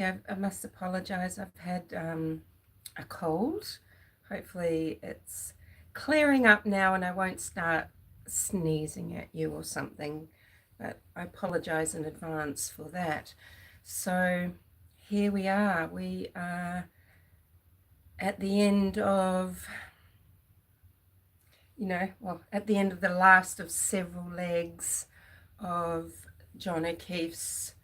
I must apologise. I've had a cold. Hopefully it's clearing up now and I won't start sneezing at you or something. But I apologise in advance for that. So here we are. We are at the end of, at the end of the last of several legs of John O'Keefe's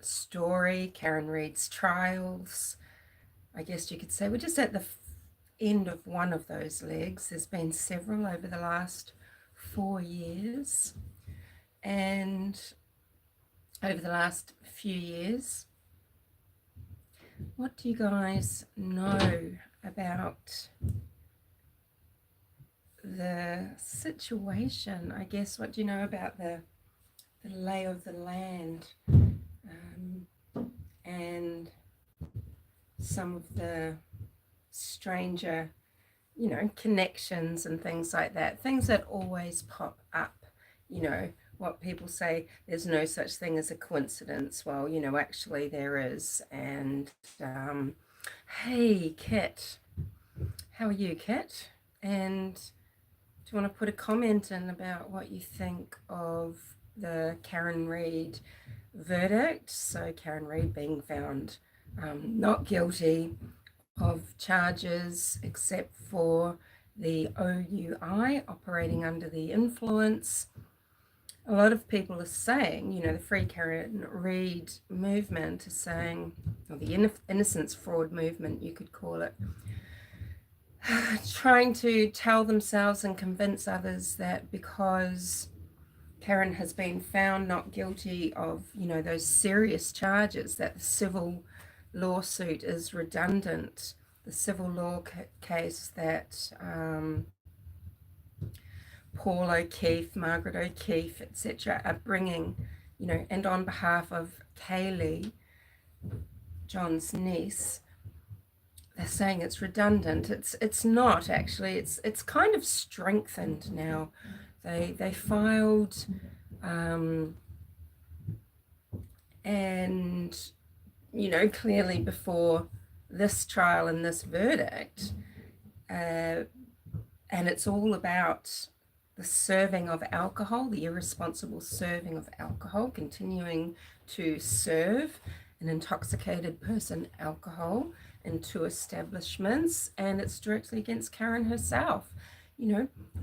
story, Karen Reid's trials. I guess you could say we're just at the end of one of those legs. There's been several over the last 4 years, and over the last few years. What do you guys know about the situation? I guess, what do you know about the lay of the land, and some of the stranger, connections and things like that, things that always pop up, what people say, there's no such thing as a coincidence. Well, actually there is. And hey, Kit, how are you, Kit? And do you want to put a comment in about what you think of the Karen Reid verdict? So Karen Reid being found not guilty of charges except for the OUI, operating under the influence. A lot of people are saying, the Free Karen Reid movement is saying, or the innocence fraud movement, you could call it, trying to tell themselves and convince others that because Karen has been found not guilty of, those serious charges, that the civil lawsuit is redundant. The civil law case that Paul O'Keefe, Margaret O'Keefe, etc. are bringing, and on behalf of Kaylee, John's niece, they're saying it's redundant. It's not actually. It's kind of strengthened now. They filed, and clearly before this trial and this verdict, and it's all about the serving of alcohol, the irresponsible serving of alcohol, continuing to serve an intoxicated person alcohol into establishments, and it's directly against Karen herself,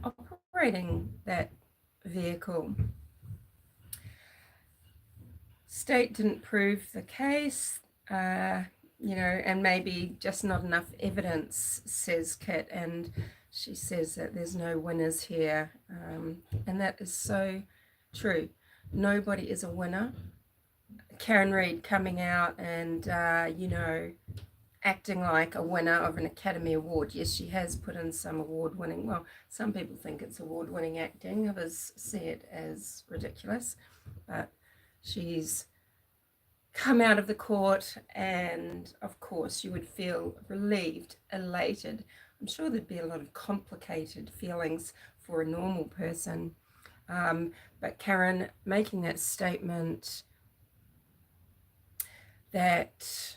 operating that vehicle. State didn't prove the case, and maybe just not enough evidence, says Kit, and she says that there's no winners here, and that is so true. Nobody is a winner. Karen Reid coming out and, acting like a winner of an Academy Award. Yes, she has put in some award-winning, well, some people think it's award-winning acting, others see it as ridiculous, but she's come out of the court, and of course you would feel relieved, elated. I'm sure there'd be a lot of complicated feelings for a normal person, but Karen making that statement that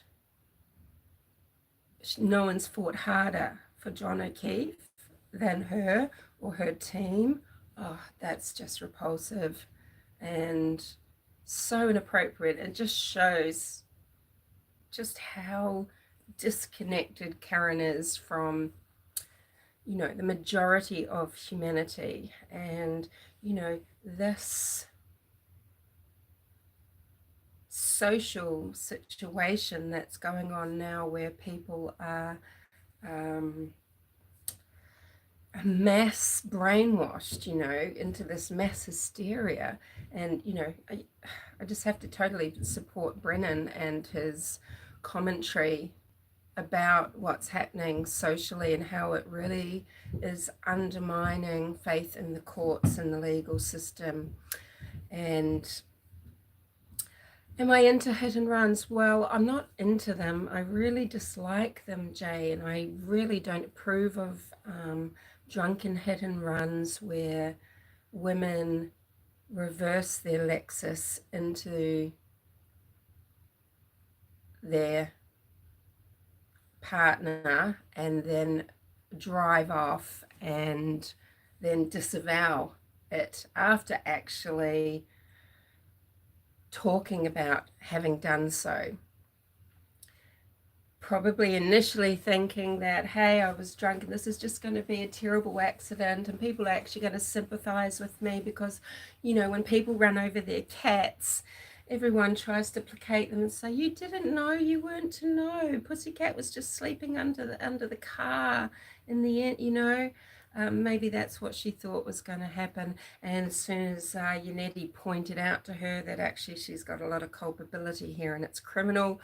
no one's fought harder for John O'Keefe than her or her team, that's just repulsive and so inappropriate. It just shows just how disconnected Karen is from, the majority of humanity. And, this social situation that's going on now where people are mass brainwashed, into this mass hysteria. And, I just have to totally support Brennan and his commentary about what's happening socially and how it really is undermining faith in the courts and the legal system. And am I into hit and runs? Well, I'm not into them. I really dislike them, Jay, and I really don't approve of drunken hit and runs where women reverse their Lexus into their partner and then drive off and then disavow it after actually talking about having done so. Probably initially thinking that, hey, I was drunk and this is just going to be a terrible accident and people are actually going to sympathize with me because, you know, when people run over their cats, everyone tries to placate them and say, you didn't know, you weren't to know. Pussycat was just sleeping under the car in the end, you know. Maybe that's what she thought was going to happen. And as soon as Yannetti pointed out to her that actually she's got a lot of culpability here and it's criminal,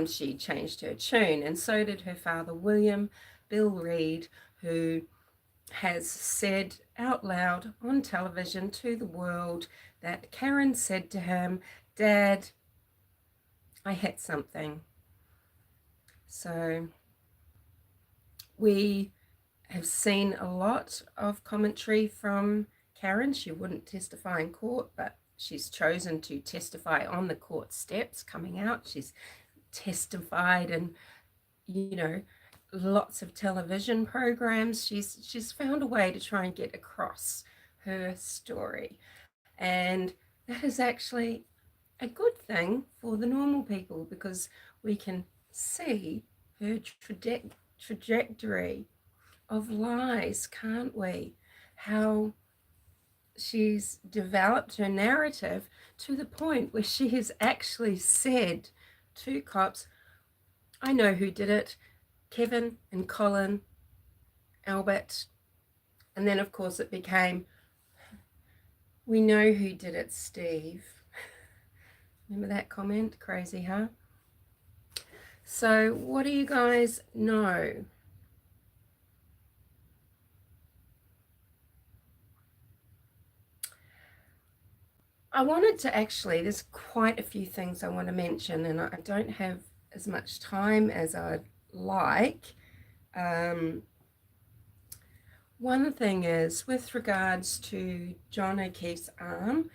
she changed her tune. And so did her father, William Bill Reed, who has said out loud on television to the world that Karen said to him, Dad, I hit something. So we have seen a lot of commentary from Karen. She wouldn't testify in court, but she's chosen to testify on the court steps coming out. She's testified in, you know, lots of television programs. She's found a way to try and get across her story. And that is actually a good thing for the normal people because we can see her trajectory of lies, can't we? How she's developed her narrative to the point where she has actually said to cops, I know who did it, Kevin and Colin, Albert. And then, of course, it became, we know who did it, Steve. Remember that comment? Crazy, huh? So what do you guys know? I wanted to actually, there's quite a few things I want to mention, and I don't have as much time as I'd like. One thing is with regards to John O'Keefe's arm.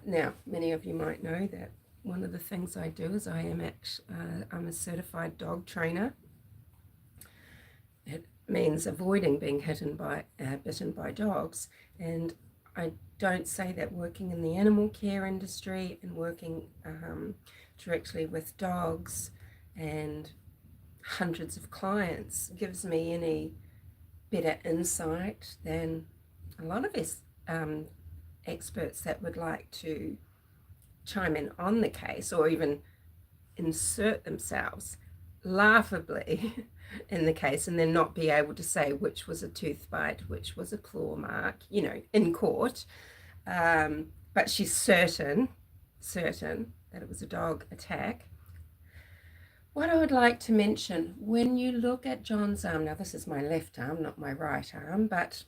Now, many of you might know that one of the things I do is I'm a certified dog trainer. It means avoiding being bitten by dogs, and I don't say that working in the animal care industry and working directly with dogs and hundreds of clients gives me any better insight than a lot of experts that would like to chime in on the case or even insert themselves laughably in the case and then not be able to say which was a tooth bite, which was a claw mark, you know, in court. But she's certain that it was a dog attack. What I would like to mention, when you look at John's arm, now this is my left arm, not my right arm, but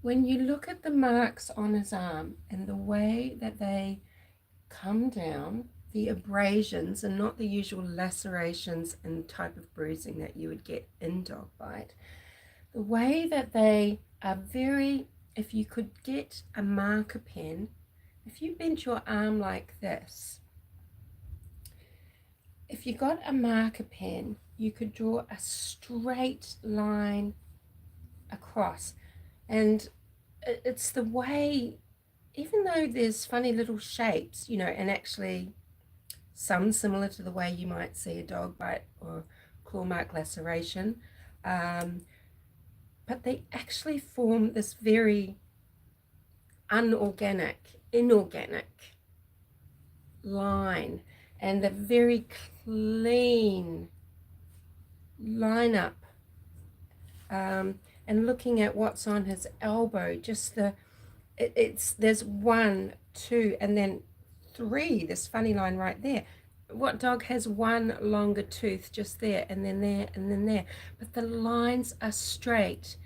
when you look at the marks on his arm and the way that they come down, the abrasions and not the usual lacerations and type of bruising that you would get in dog bite, the way that they are very, if you could get a marker pen, if you bent your arm like this, if you got a marker pen, you could draw a straight line across. And it's the way, even though there's funny little shapes, you know, and actually some similar to the way you might see a dog bite or claw mark laceration, but they actually form this very inorganic line, and the very clean line up. And looking at what's on his elbow, just there's 1, 2, and then 3, this funny line right there. What dog has one longer tooth just there, and then there, and then there? But the lines are straight.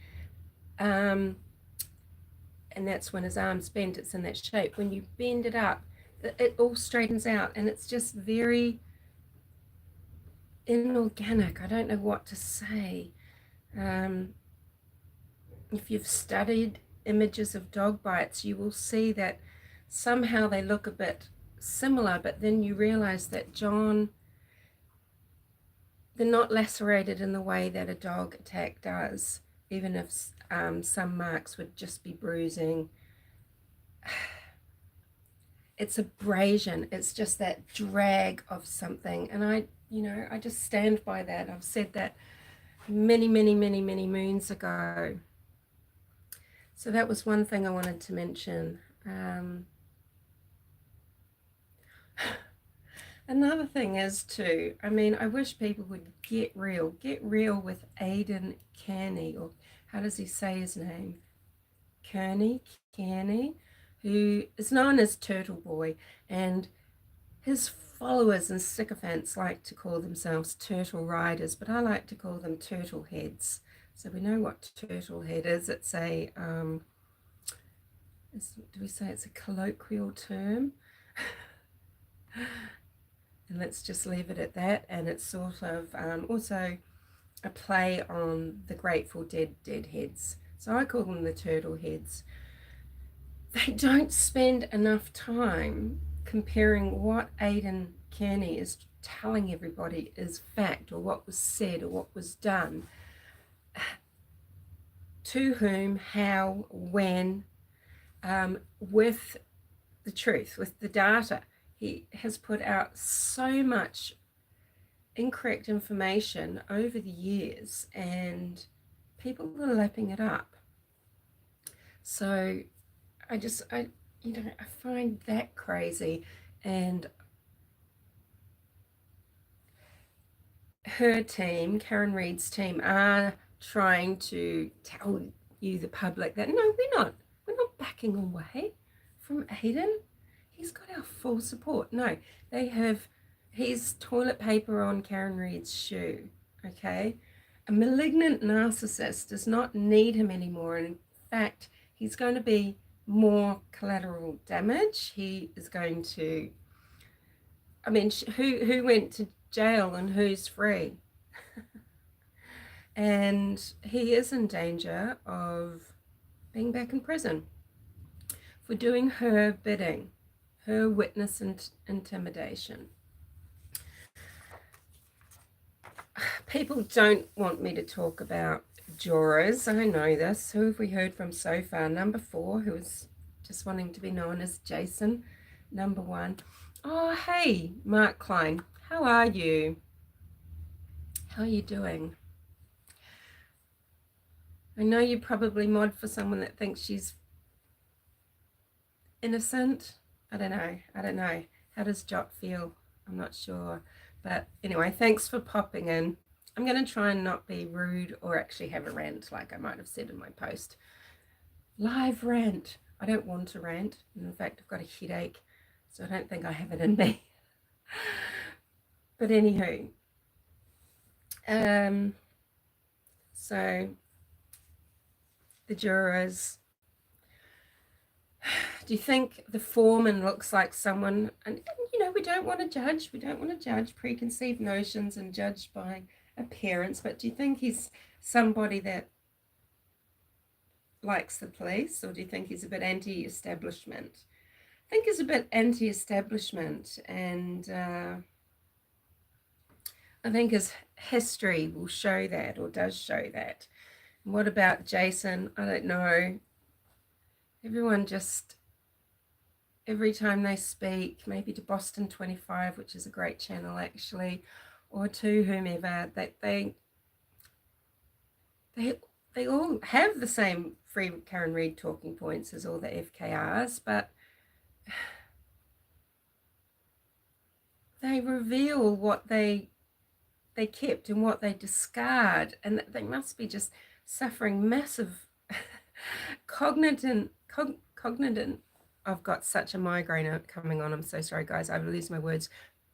And that's when his arm's bent, it's in that shape. When you bend it up, it all straightens out, and it's just very inorganic. I don't know what to say. If you've studied images of dog bites, you will see that somehow they look a bit similar, but then you realize that John, they're not lacerated in the way that a dog attack does, even if some marks would just be bruising. It's abrasion, it's just that drag of something. And I just stand by that. I've said that many, many, many, many moons ago. So that was one thing I wanted to mention. Another thing is too, I wish people would get real with Aidan Kearney, or how does he say his name? Kearney, who is known as Turtle Boy, and his followers and sycophants like to call themselves turtle riders, but I like to call them turtle heads. So we know what turtle head is. It's a, do we say it's a colloquial term? And let's just leave it at that. And it's sort of also a play on the Grateful Dead heads. So I call them the turtle heads. They don't spend enough time comparing what Aidan Kearney is telling everybody is fact, or what was said, or what was done, to whom, how, when, with the truth, with the data. He has put out so much incorrect information over the years, and people are lapping it up. So I find that crazy. And her team, Karen Reid's team, are trying to tell you, the public, that no, we're not backing away from Aidan. He's got our full support. No, they have his toilet paper on Karen Reid's shoe. Okay, a malignant narcissist does not need him anymore. And in fact, he's going to be more collateral damage. He is going to, who went to jail and who's free? And he is in danger of being back in prison for doing her bidding, her witness intimidation. People don't want me to talk about jurors. I know this. Who have we heard from so far? Number 4, who is just wanting to be known as Jason. Number 1. Oh, hey, Mark Klein. How are you? How are you doing? I know you probably mod for someone that thinks she's innocent. I don't know. How does Jot feel? I'm not sure. But anyway, thanks for popping in. I'm going to try and not be rude or actually have a rant like I might have said in my post. Live rant. I don't want to rant. In fact, I've got a headache, so I don't think I have it in me. But anywho, so the jurors, do you think the foreman looks like someone, and we don't want to judge preconceived notions and judge by appearance, but do you think he's somebody that likes the police, or do you think he's a bit anti-establishment? I think he's a bit anti-establishment, and I think his history will show that, or does show that. And what about Jason? I don't know. Everyone just, every time they speak, maybe to Boston 25, which is a great channel actually, or to whomever, that they all have the same free Karen Reid talking points as all the FKRs, but they reveal what they kept and what they discard, and they must be just suffering massive cognitive. I've got such a migraine coming on. I'm so sorry, guys. I lose my words.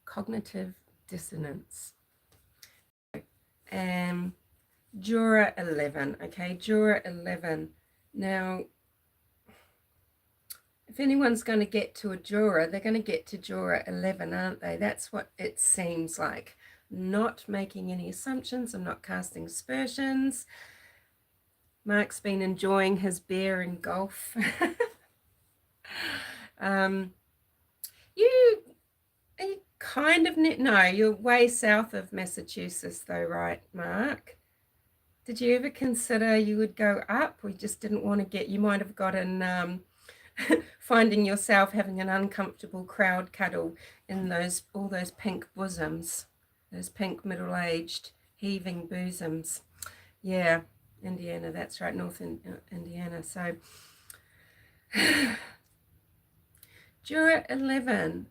Cognitive dissonance. Juror 11. Okay, Juror 11. Now, if anyone's going to get to a juror, they're going to get to Juror 11, aren't they? That's what it seems like. Not making any assumptions. I'm not casting aspersions. Mark's been enjoying his beer and golf. You are you kind of no, you're way south of Massachusetts though, right, Mark? Did you ever consider you would go up? We just didn't want to get, you might have gotten finding yourself having an uncomfortable crowd cuddle in all those pink bosoms, those pink middle-aged heaving bosoms. Yeah, Indiana, that's right, Indiana. So Juror 11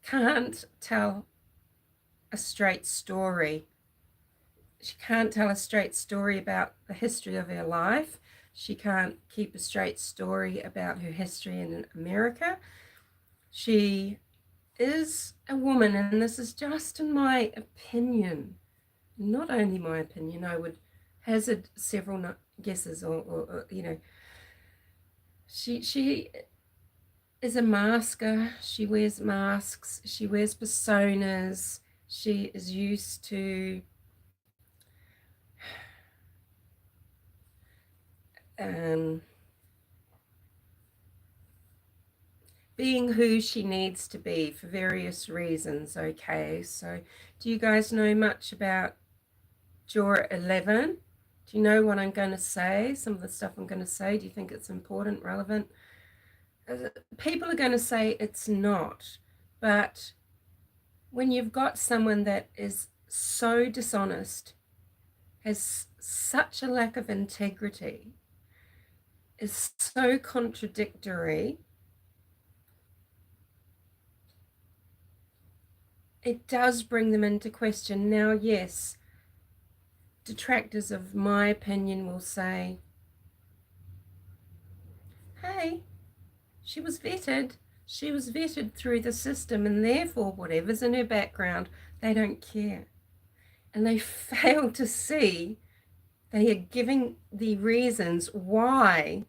can't tell a straight story. She can't tell a straight story about the history of her life. She can't keep a straight story about her history in America. She is a woman, and this is just in my opinion, not only my opinion, I would hazard several guesses, or she is a masker. She wears masks. She wears personas. She is used to being who she needs to be for various reasons. Okay, so do you guys know much about Juror 11? Do you know what I'm going to say? Some of the stuff I'm going to say, do you think it's important, relevant? People are going to say it's not, but when you've got someone that is so dishonest, has such a lack of integrity, is so contradictory, it does bring them into question. Now, yes, detractors of my opinion will say, hey, she was vetted through the system, and therefore whatever's in her background, they don't care. And they fail to see they are giving the reasons why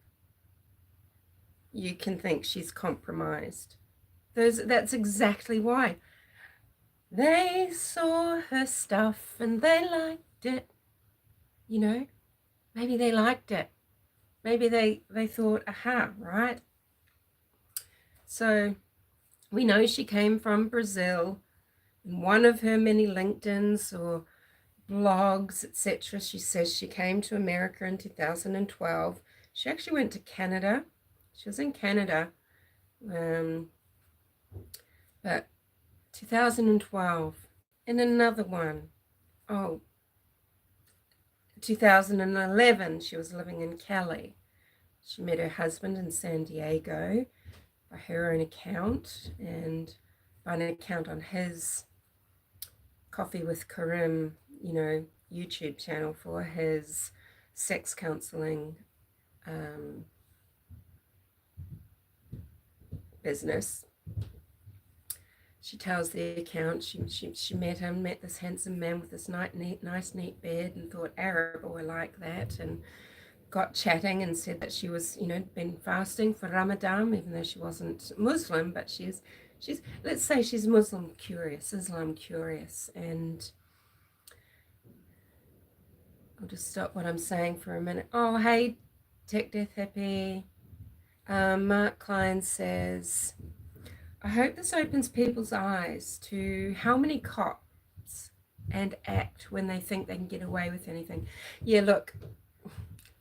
you can think she's compromised. That's exactly why. They saw her stuff and they liked it. Maybe they liked it. Maybe they thought, aha, right? So we know she came from Brazil. In one of her many LinkedIns or blogs, etc., she says she came to America in 2012. She actually went to Canada. She was in Canada. But 2012. And another one. 2011, she was living in Cali. She met her husband in San Diego by her own account, and by an account on his Coffee with Karim, YouTube channel for his sex counseling business. She tells the account she met this handsome man with this nice neat bed, and thought, Arab, I like that, and got chatting and said that she was, been fasting for Ramadan, even though she wasn't Muslim, but she's let's say she's Muslim curious, Islam curious. And I'll just stop what I'm saying for a minute. Oh, hey, Tech Death Hippie. Mark Klein says, I hope this opens people's eyes to how many cops and act when they think they can get away with anything. Yeah, look,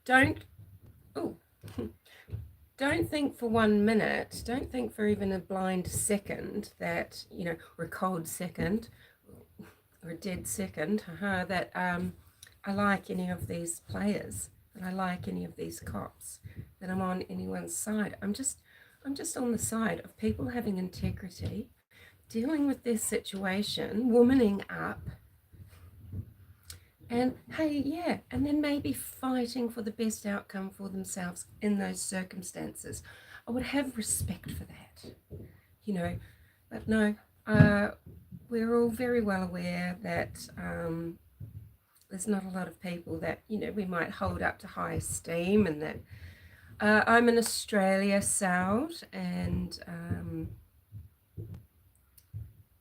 don't think for 1 minute, don't think for even a blind second that, or a cold second, or a dead second, that I like any of these players, that I like any of these cops, that I'm on anyone's side. I'm just on the side of people having integrity, dealing with their situation, womaning up, and hey, yeah, and then maybe fighting for the best outcome for themselves in those circumstances. I would have respect for that, but no, we're all very well aware that there's not a lot of people that, we might hold up to high esteem, and that I'm in Australia, Soud, and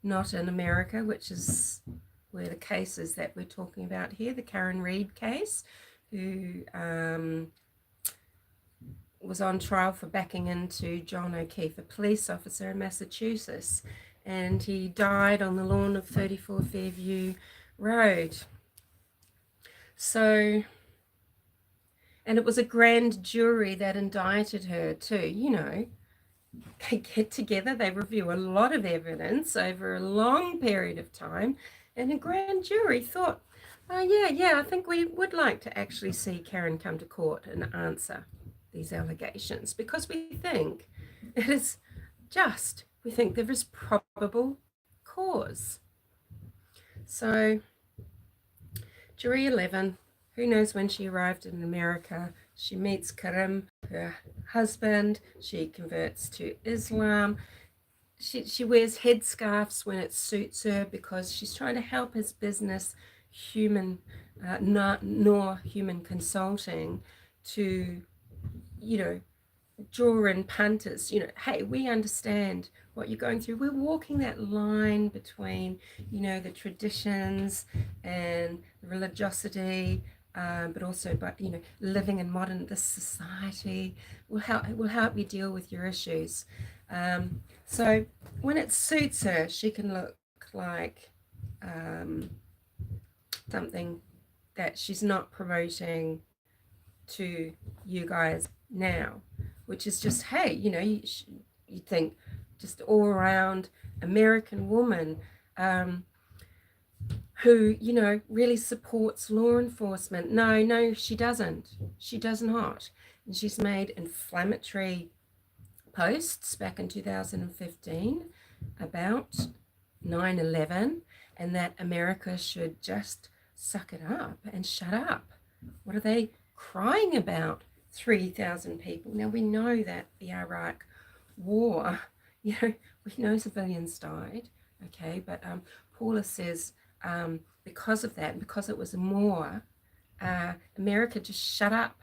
not in America, which is where the cases that we're talking about here, the Karen Read case, who was on trial for backing into John O'Keefe, a police officer in Massachusetts, and he died on the lawn of 34 Fairview Road. So, and it was a grand jury that indicted her too, you know. They get together, they review a lot of evidence over a long period of time, and a grand jury thought, oh, yeah, I think we would like to actually see Karen come to court and answer these allegations, because we think it is just, we think there is probable cause. So, jury 11, who knows when she arrived in America. She meets Karim, her husband. She converts to Islam. She wears headscarves when it suits her because she's trying to help his business, Noor Human Consulting, to, you know, draw in punters. You know, hey, we understand what you're going through. We're walking that line between, you know, the traditions and the religiosity, but also, you know, living in modern this society. We'll help you deal with your issues. So when it suits her, she can look like something that she's not promoting to you guys now, which is just, hey, you know, you think just all around American woman who, you know, really supports law enforcement. No, she doesn't. She does not. And she's made inflammatory posts back in 2015 about 9/11 and that America should just suck it up and shut up. What are they crying about? 3,000 people. Now we know that the Iraq war, you know, we know civilians died, okay, but Paula says because of that, because it was more, America just shut up.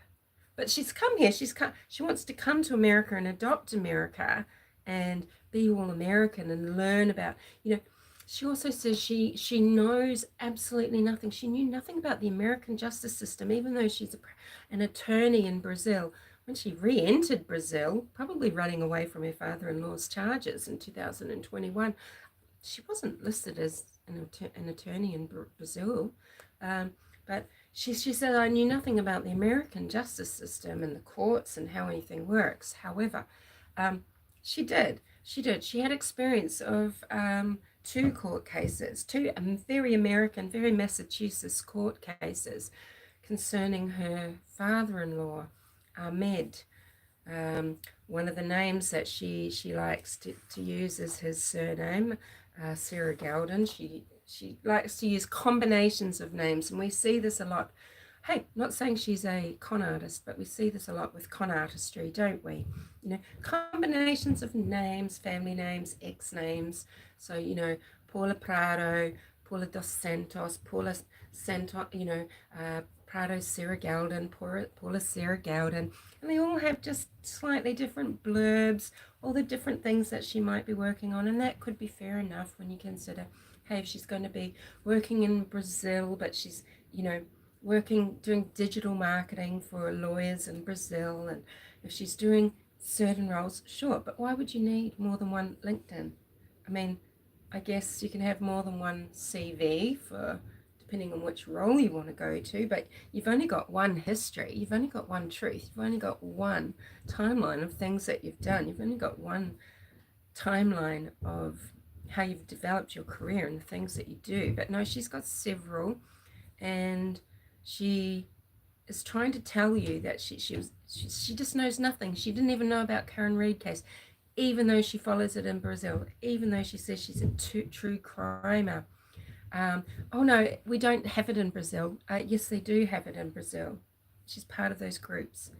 But she's come here. She wants to come to America and adopt America and be all American and learn about, you know. She also says she knows absolutely nothing. She knew nothing about the American justice system, even though she's an attorney in Brazil. When she re-entered Brazil, probably running away from her father-in-law's charges in 2021, she wasn't listed as an attorney in Brazil. But she said, I knew nothing about the American justice system and the courts and how anything works. However, she did. She had experience of 2 court cases, 2 very American, very Massachusetts court cases concerning her father-in-law, Ahmed. One of the names that she likes to use is his surname, Sarah Gowden. She likes to use combinations of names, and we see this a lot. Hey, not saying she's a con artist, but we see this a lot with con artistry, don't we? You know, combinations of names, family names, ex names. So, you know, Paula Prado, Paula dos Santos, Paula Santos, you know, Prado Sarah Gowden, Paula Sarah Gowden, and they all have just slightly different blurbs, all the different things that she might be working on, and that could be fair enough when you consider, hey, if she's going to be working in Brazil, but she's, you know, doing digital marketing for lawyers in Brazil, and if she's doing certain roles, sure, but why would you need more than one LinkedIn? I mean, I guess you can have more than one CV for depending on which role you want to go to, but you've only got one history, you've only got one truth, you've only got one timeline of things that you've done, you've only got one timeline of how you've developed your career and the things that you do. But no, she's got several, and she is trying to tell you that she just knows nothing. She didn't even know about Karen Reid case, even though she follows it in Brazil, even though she says she's a true crimer. Oh no, we don't have it in Brazil. Yes, they do have it in Brazil. She's part of those groups.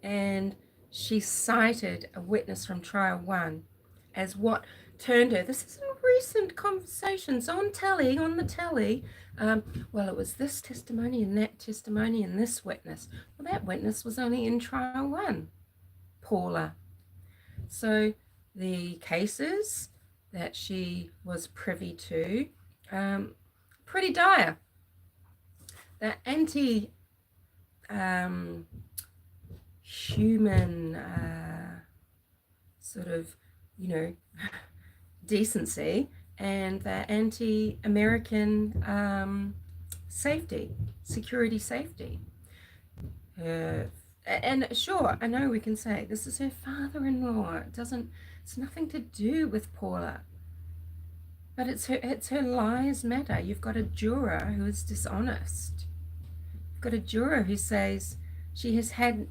And she cited a witness from trial 1 as what turned her. This is in recent conversations on the telly. Well, it was this testimony and that testimony and this witness. Well, that witness was only in trial 1, Paula. So the cases that she was privy to, pretty dire. The human sort of, decency, and the anti-American security safety. And sure, I know we can say this is her father-in-law. It's nothing to do with Paula. But it's her lies matter. You've got a juror who is dishonest. You've got a juror who says she has had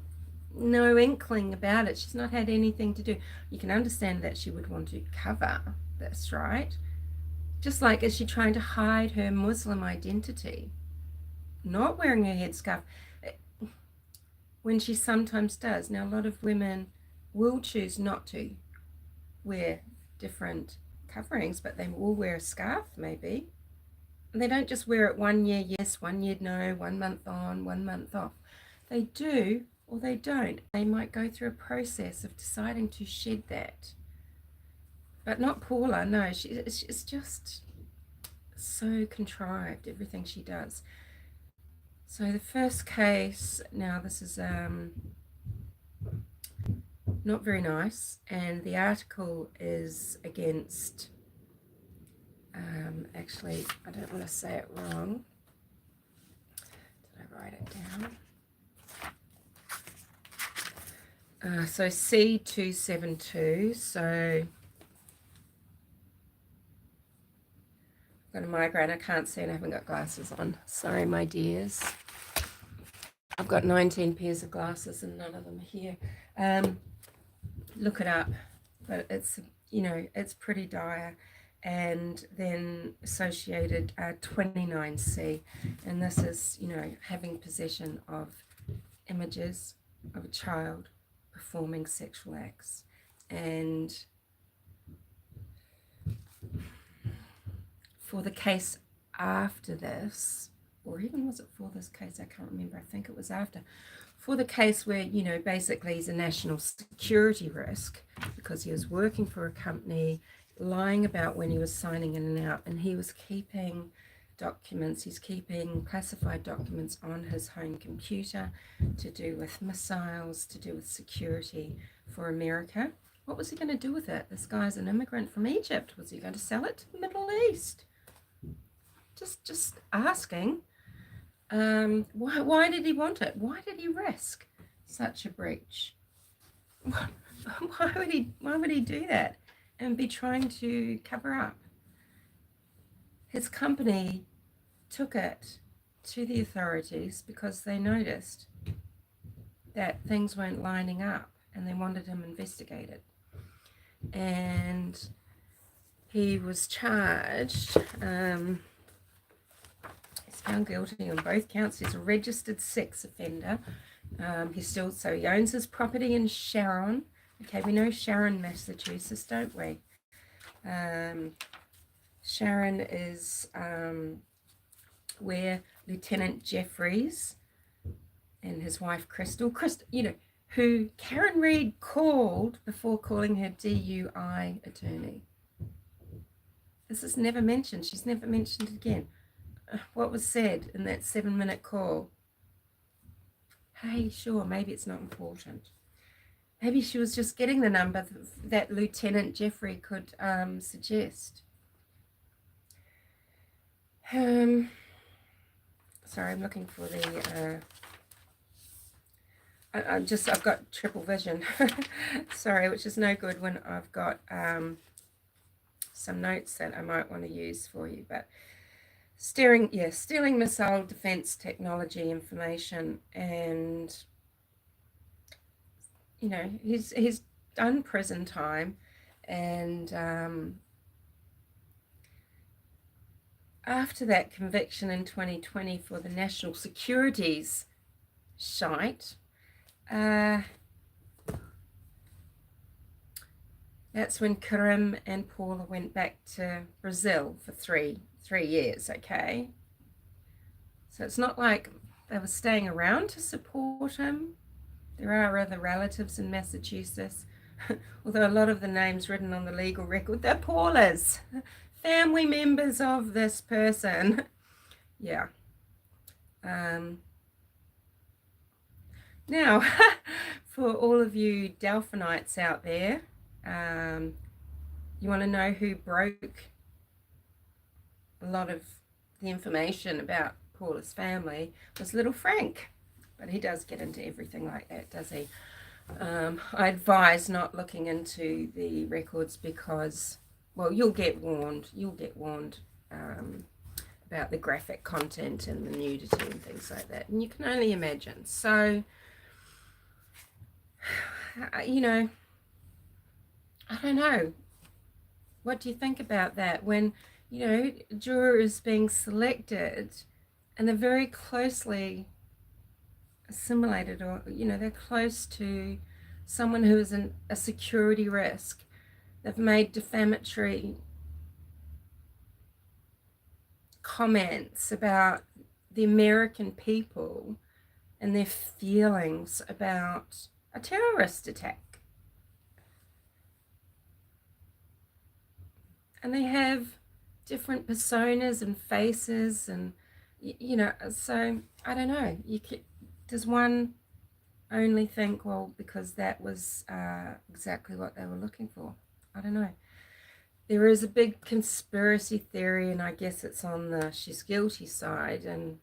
no inkling about it. She's not had anything to do. You can understand that she would want to cover this, right? Just like, is she trying to hide her Muslim identity? Not wearing her headscarf, when she sometimes does. Now, a lot of women will choose not to wear different coverings, but they will wear a scarf maybe. And they don't just wear it 1 year yes, 1 year no, 1 month on, 1 month off. They do or they don't. They might go through a process of deciding to shed that. But not Paula, no. It's just so contrived, everything she does. So the first case, now this is not very nice, and the article is against, actually, I don't want to say it wrong. Did I write it down? So C272, so I've got a migraine, I can't see and I haven't got glasses on. Sorry, my dears. I've got 19 pairs of glasses and none of them are here. Look it up, but it's, it's pretty dire. And then associated 29C, and this is, having possession of images of a child performing sexual acts. And for the case after this, or even was it for this case, I can't remember, I think it was after, for the case where, basically he's a national security risk because he was working for a company, lying about when he was signing in and out, and he was keeping documents, he's keeping classified documents on his home computer to do with missiles, to do with security for America. What was he going to do with it? This guy's an immigrant from Egypt. Was he going to sell it to the Middle East? Just asking. Why did he want it? Why did he risk such a breach? Why would he do that and be trying to cover up? His company took it to the authorities because they noticed that things weren't lining up and they wanted him investigated. And he was charged. He's found guilty on both counts. He's a registered sex offender. He owns his property in Sharon. Okay, we know Sharon, Massachusetts, don't we? Sharon is where Lieutenant Jeffries and his wife Crystal, who Karen Reid called before calling her DUI attorney. This is never mentioned. She's never mentioned it again. What was said in that 7-minute call? Hey, sure, maybe it's not important. Maybe she was just getting the number that Lieutenant Jeffrey could suggest. Sorry, I'm looking for the... I've got triple vision. Sorry, which is no good when I've got some notes that I might want to use for you. But stealing missile defense technology information, and he's done prison time, and after that conviction in 2020 for the national securities shite, that's when Karim and Paula went back to Brazil for three years, okay? So it's not like they were staying around to support him. There are other relatives in Massachusetts, although a lot of the names written on the legal record, they're Paula's, family members of this person. Yeah. Now, for all of you Delphinites out there, you want to know who broke a lot of the information about Paula's family was little Frank. But he does get into everything like that, does he? I advise not looking into the records because, well, you'll get warned. You'll get warned about the graphic content and the nudity and things like that. And you can only imagine. So, you know, I don't know. What do you think about that when, you know, a juror is being selected and they're very closely assimilated, or, you know, they're close to someone who is a security risk. They've made defamatory comments about the American people and their feelings about a terrorist attack. And they have different personas and faces, and you know, so I don't know. Does one only think, well, because that was exactly what they were looking for? I don't know. There is a big conspiracy theory, and I guess it's on the she's guilty side, and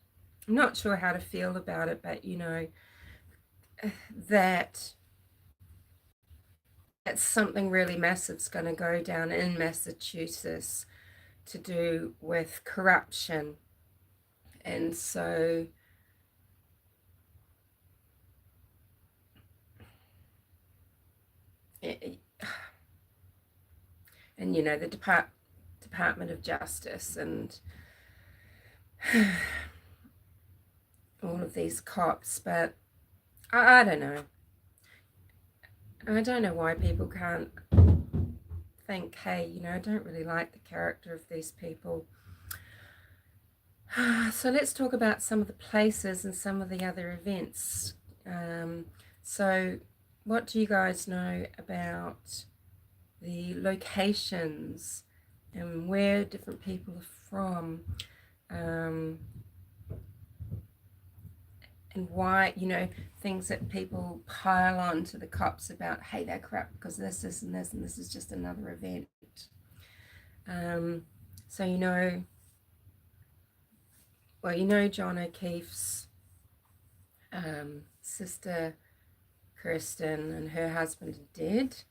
I'm not sure how to feel about it, but you know, that's something really massive's going to go down in Massachusetts to do with corruption. And so and you know, the Department of Justice and all of these cops, but I don't know. I don't know why people can't think, hey, you know, I don't really like the character of these people. So let's talk about some of the places and some of the other events. So what do you guys know about the locations and where different people are from? And why, you know, things that people pile on to the cops about, hey, they're corrupt because this, and this, and this is just another event. So, you know, well, you know, John O'Keefe's sister, Kirsten, and her husband are dead.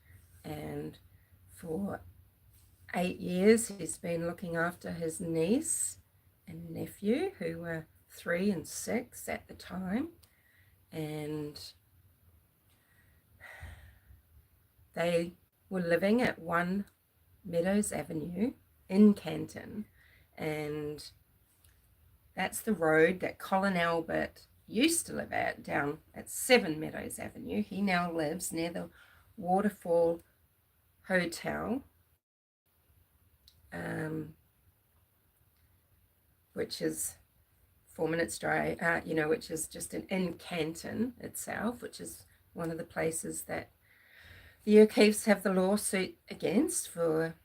And for 8 years, he's been looking after his niece and nephew, who were 3 and 6 at the time. And they were living at 1 Meadows Avenue in Canton. And that's the road that Colin Albert used to live at, down at 7 Meadows Avenue. He now lives near the Waterfall Hotel, which is 4 minutes drive, you know, which is just in Canton itself, which is one of the places that the O'Keefes have the lawsuit against for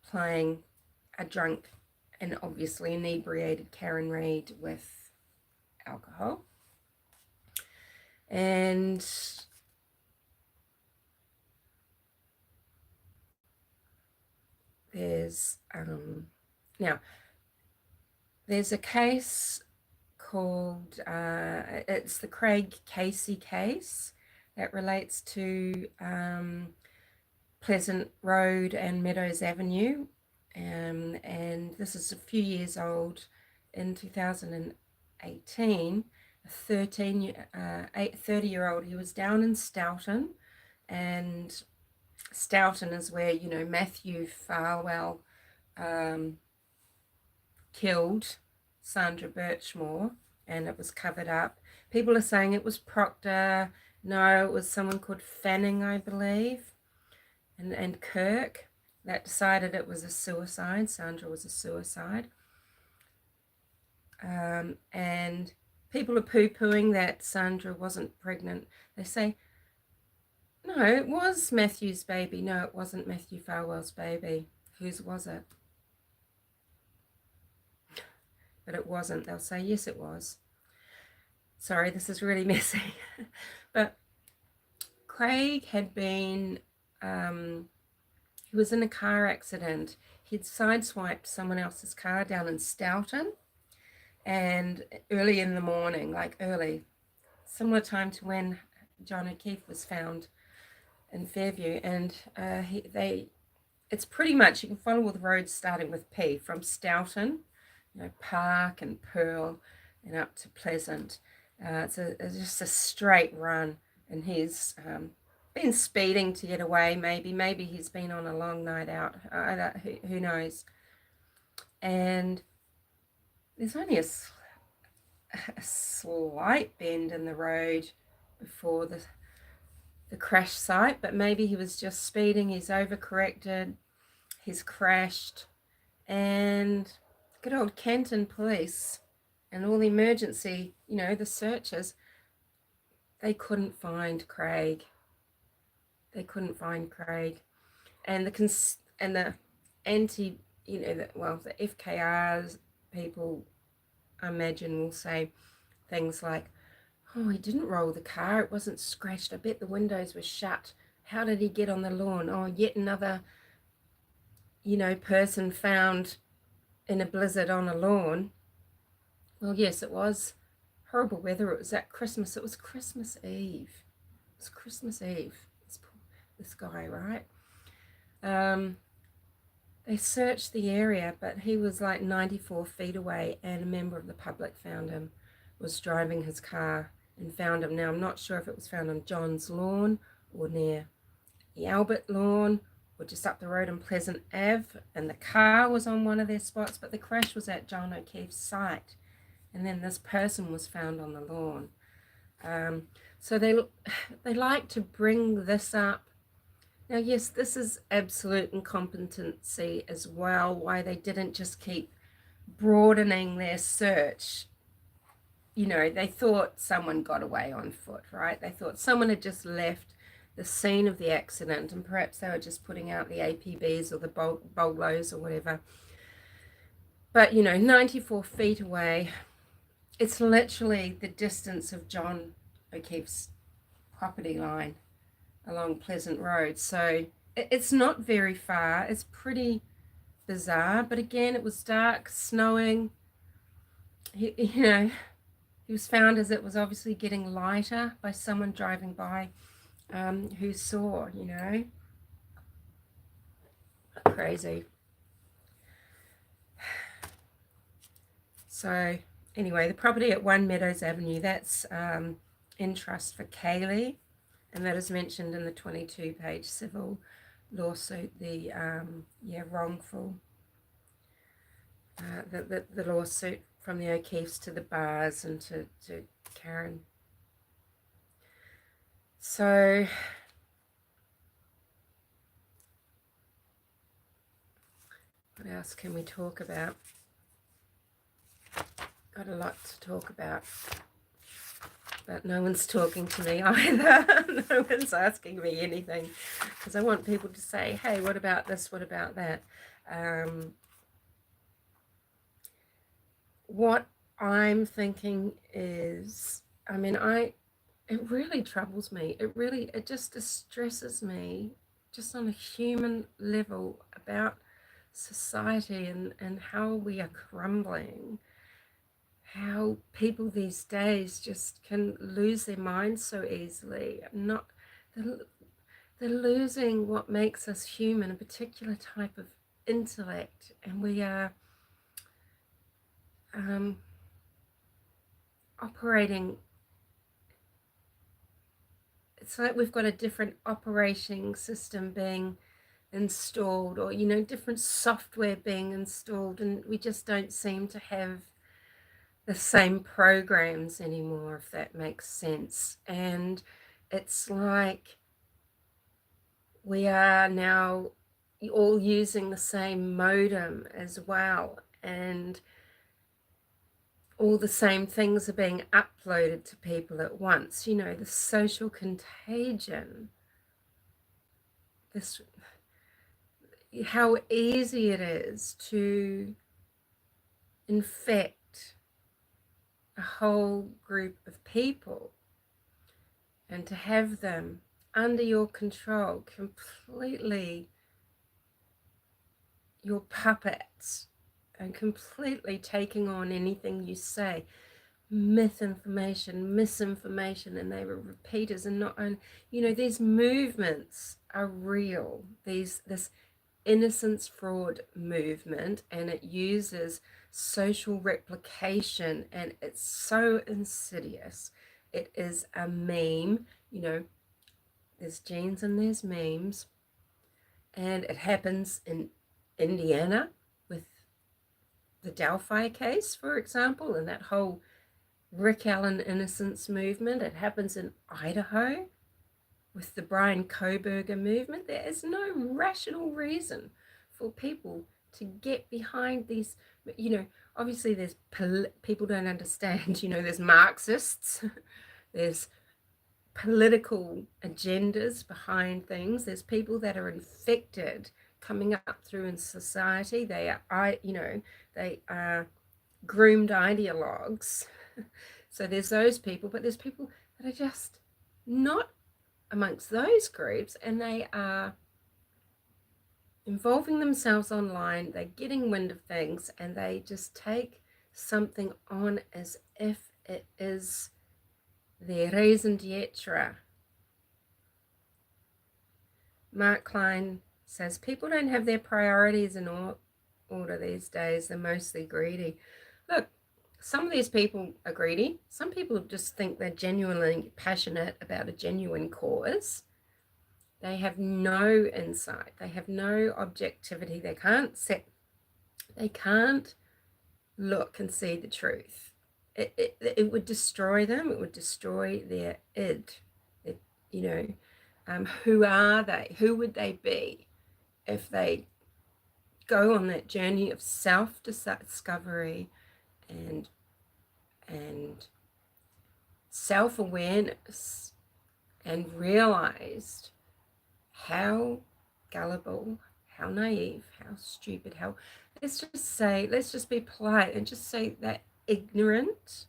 playing a drunk and obviously inebriated Karen Reid with alcohol. And there's now there's a case called it's the Craig Casey case that relates to Pleasant Road and Meadows Avenue, and this is a few years old. In 2018, a 30-year-old, he was down in Stoughton, and Stoughton is where, you know, Matthew Farwell killed Sandra Birchmore, and it was covered up. People are saying it was Proctor. No, it was someone called Fanning, I believe, and Kirk that decided it was a suicide. Sandra was a suicide. And people are poo-pooing that Sandra wasn't pregnant. They say, no, it was Matthew's baby. No, it wasn't Matthew Farwell's baby. Whose was it? But it wasn't. They'll say, yes, it was. Sorry, this is really messy. But Craig had been, he was in a car accident. He'd sideswiped someone else's car down in Stoughton, and early in the morning, like early, similar time to when John O'Keefe was found in Fairview. And it's pretty much, you can follow all the roads starting with P from Stoughton, Park and Pearl, and up to Pleasant. It's just a straight run, and he's been speeding to get away. Maybe he's been on a long night out. Who knows? And there's only a slight bend in the road before the crash site, but maybe he was just speeding. He's overcorrected. He's crashed, and good old Canton police and all the emergency, the searchers, they couldn't find Craig. They couldn't find Craig. And the anti, the FKR's people, I imagine, will say things like, oh, he didn't roll the car. It wasn't scratched. I bet the windows were shut. How did he get on the lawn? Oh, yet another, person found in a blizzard on a lawn. Well, yes, it was horrible weather. It was at Christmas. It was Christmas Eve. It was Christmas Eve. This guy, right? They searched the area, but he was like 94 feet away, and a member of the public found him, was driving his car and found him. Now, I'm not sure if it was found on John's lawn or near the Albert lawn or just up the road on Pleasant Ave, and the car was on one of their spots, but the crash was at John O'Keefe's site, and then this person was found on the lawn. So they like to bring this up. Now, yes, this is absolute incompetency as well, why they didn't just keep broadening their search. They thought someone got away on foot, right? They thought someone had just left the scene of the accident, and perhaps they were just putting out the APBs or the BOLOs or whatever. But, 94 feet away, it's literally the distance of John O'Keefe's property line along Pleasant Road. So it's not very far. It's pretty bizarre. But again, it was dark, snowing. He was found as it was obviously getting lighter by someone driving by who saw, Crazy. So anyway, the property at 1 Meadows Avenue, that's in trust for Kaylee, and that is mentioned in the 22-page civil lawsuit, the wrongful, the lawsuit from the O'Keefes to the bars and to Karen. So what else can we talk about? Got a lot to talk about, but no one's talking to me either. No one's asking me anything, because I want people to say, hey, what about this? What about that? What I'm thinking is, it really troubles me. It just distresses me, just on a human level, about society and how we are crumbling, how people these days just can lose their minds so easily. They're losing what makes us human, a particular type of intellect, and we are operating. It's like we've got a different operating system being installed, or different software being installed, and we just don't seem to have the same programs anymore, if that makes sense. And it's like we are now all using the same modem as well, and all the same things are being uploaded to people at once. The social contagion, how easy it is to infect a whole group of people and to have them under your control, completely your puppets, and completely taking on anything you say, misinformation, and they were repeaters. And not only, these movements are real. This innocence fraud movement, and it uses social replication, and it's so insidious. It is a meme. There's genes and there's memes, and it happens in Indiana with the Delphi case, for example, and that whole Rick Allen innocence movement. It happens in Idaho with the Brian Koberger movement. There is no rational reason for people to get behind these. Obviously there's people don't understand. There's Marxists, there's political agendas behind things. There's people that are infected coming up through in society. They are groomed ideologues. So there's those people, but there's people that are just not amongst those groups, and they are involving themselves online. They're getting wind of things, and they just take something on as if it is their raison d'etre. Mark Klein says, people don't have their priorities in order these days. They're mostly greedy. Look, some of these people are greedy. Some people just think they're genuinely passionate about a genuine cause. They have no insight. They have no objectivity. They can't look and see the truth. It would destroy them. It would destroy their id. Who are they? Who would they be if they go on that journey of self-discovery and self-awareness, and realized how gullible, how naive, how stupid, let's just be polite and just say that ignorant,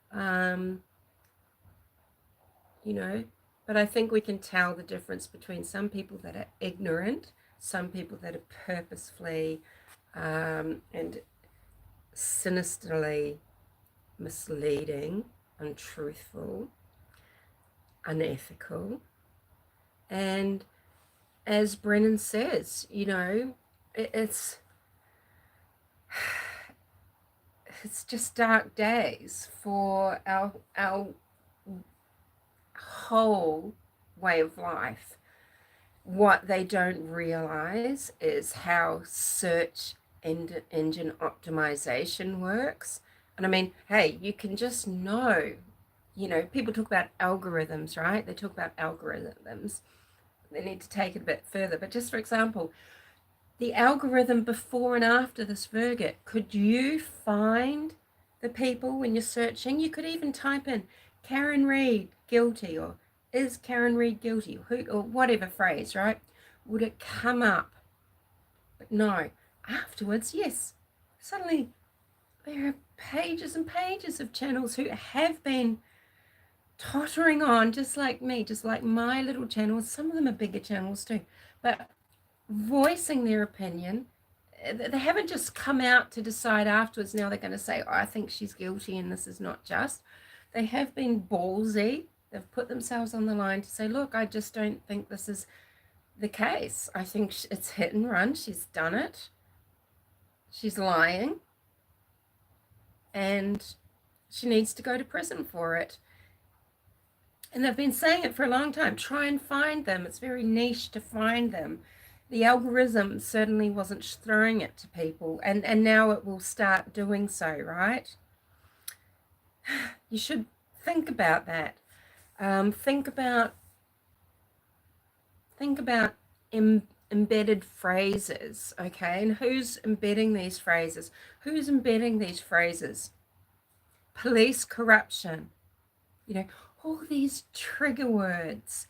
but I think we can tell the difference between some people that are ignorant, some people that are purposefully and sinisterly misleading, untruthful, unethical. And as Brennan says, it's just dark days for our whole way of life. What they don't realize is how search engine optimization works. And I mean, hey, you can just know, people talk about algorithms, right? They talk about algorithms. They need to take it a bit further. But just for example, the algorithm before and after this verdict, could you find the people when you're searching? You could even type in Karen Read guilty, or is Karen Read guilty, or whatever phrase, right? Would it come up? But no. Afterwards, yes, suddenly there are pages and pages of channels who have been tottering on, just like me, just like my little channels. Some of them are bigger channels too, but voicing their opinion. They haven't just come out to decide afterwards, now they're going to say, I think she's guilty and this is not just. They have been ballsy. They've put themselves on the line to say, look, I just don't think this is the case. I think it's hit and run. She's done it. She's lying. And she needs to go to prison for it. And they've been saying it for a long time. Try and find them. It's very niche to find them. The algorithm certainly wasn't throwing it to people, and now it will start doing so, right? You should think about that. Think about embedded phrases, okay? And who's embedding these phrases? Who's embedding these phrases? Police corruption, all these trigger words,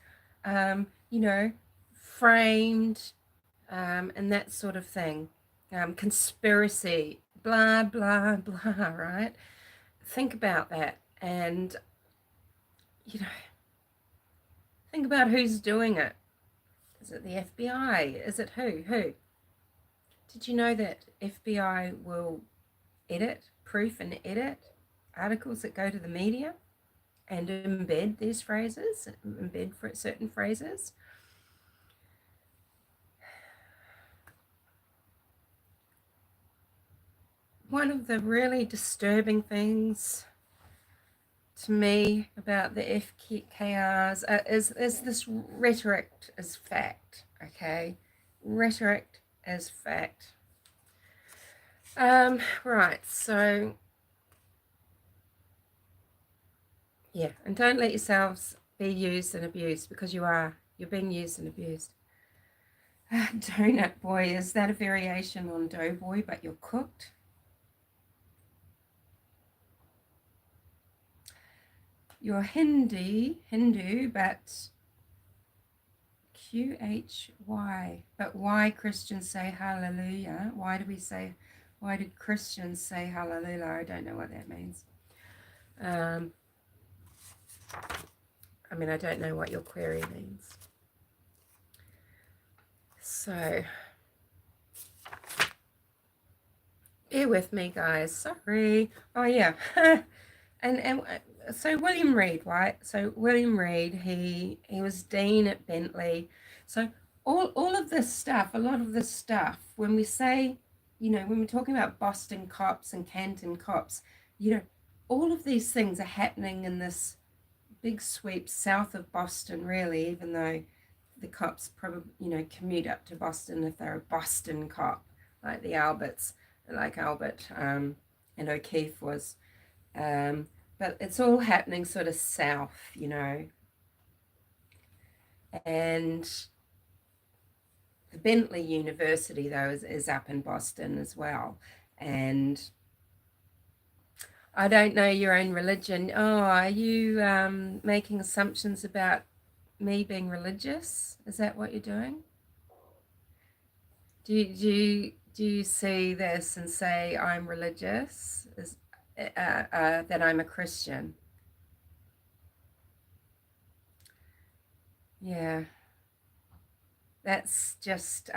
framed, and that sort of thing. Conspiracy, blah, blah, blah, right? think about that, and you know, think about who's doing it. Is it the FBI? Is it who? Who? Did you know that FBI will edit, proof and edit articles that go to the media and embed these phrases, embed for certain phrases? One of the really disturbing things to me about the FKRs is this rhetoric as fact, okay? Rhetoric as fact. Right, so yeah, and don't let yourselves be used and abused, because you are. You're being used and abused. Donut boy, is that a variation on doughboy, but you're cooked? You're Hindu, but QHY. But why Christians say hallelujah? Why do Christians say hallelujah? I don't know what that means. I mean, I don't know what your query means. So, bear with me, guys. Sorry. Oh, yeah. and so William Reed, right? So William Reed, he was dean at Bentley. So all of this stuff, a lot of this stuff, when we say, when we're talking about Boston cops and Canton cops, all of these things are happening in this big sweep south of Boston, really, even though the cops probably, commute up to Boston if they're a Boston cop, like the Alberts, like Albert and O'Keefe was. But it's all happening sort of south, and the Bentley University, though, is up in Boston as well. And I don't know your own religion. Oh, are you making assumptions about me being religious? Is that what you're doing? Do you see this and say I'm religious? That I'm a Christian? Yeah, that's just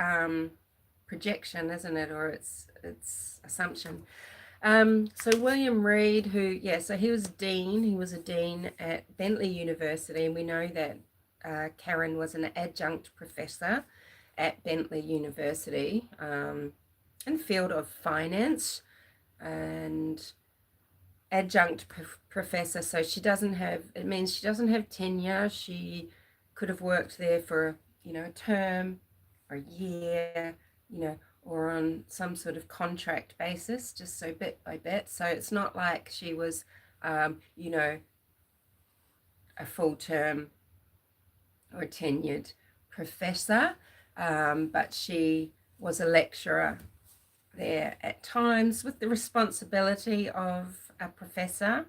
projection, isn't it? Or it's assumption. So William Reed, so he was dean. He was a dean at Bentley University, and we know that Karen was an adjunct professor at Bentley University in the field of finance, and adjunct professor. So it means she doesn't have tenure. She could have worked there for a term or a year, or on some sort of contract basis, just so bit by bit. So it's not like she was, a full term or a tenured professor, but she was a lecturer there at times with the responsibility of a professor.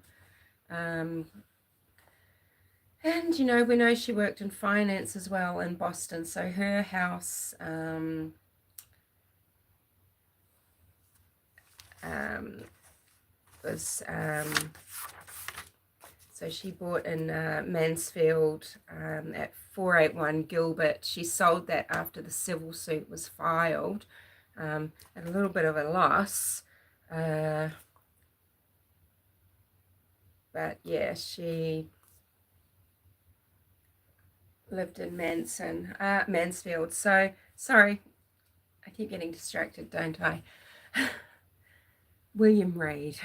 And we know she worked in finance as well in Boston, so her house was so she bought in Mansfield at 481 Gilbert. She sold that after the civil suit was filed at a little bit of a loss. But yeah, she lived in Mansfield. So, sorry, I keep getting distracted, don't I? William Reed.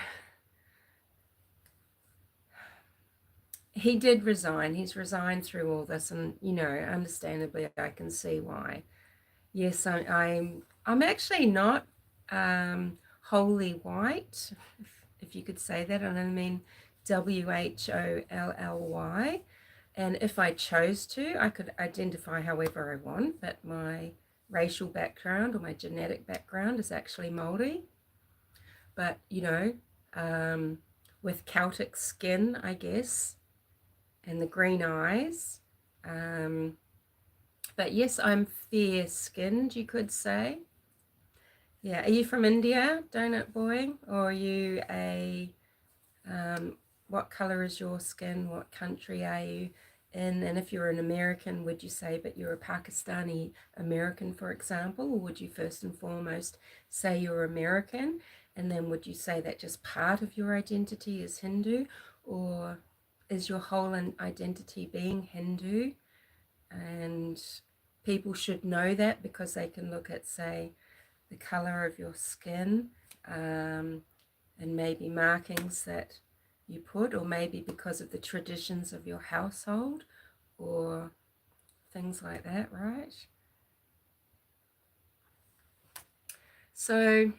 He did resign. He's resigned through all this, and understandably, I can see why. Yes, I'm actually not wholly white, if you could say that, and I mean WHOLLY. And if I chose to, I could identify however I want, but my racial background or my genetic background is actually Māori. But with Celtic skin, I guess, and the green eyes. But yes, I'm fair-skinned, you could say. Yeah, are you from India, Donut Boy, or are you a What color is your skin? What country are you in? And if you're an American, would you say, but you're a Pakistani American, for example? Or would you first and foremost say you're American? And then would you say that just part of your identity is Hindu? Or is your whole identity being Hindu? And people should know that because they can look at, say, the color of your skin, and maybe markings that you put, or maybe because of the traditions of your household, or things like that, right? So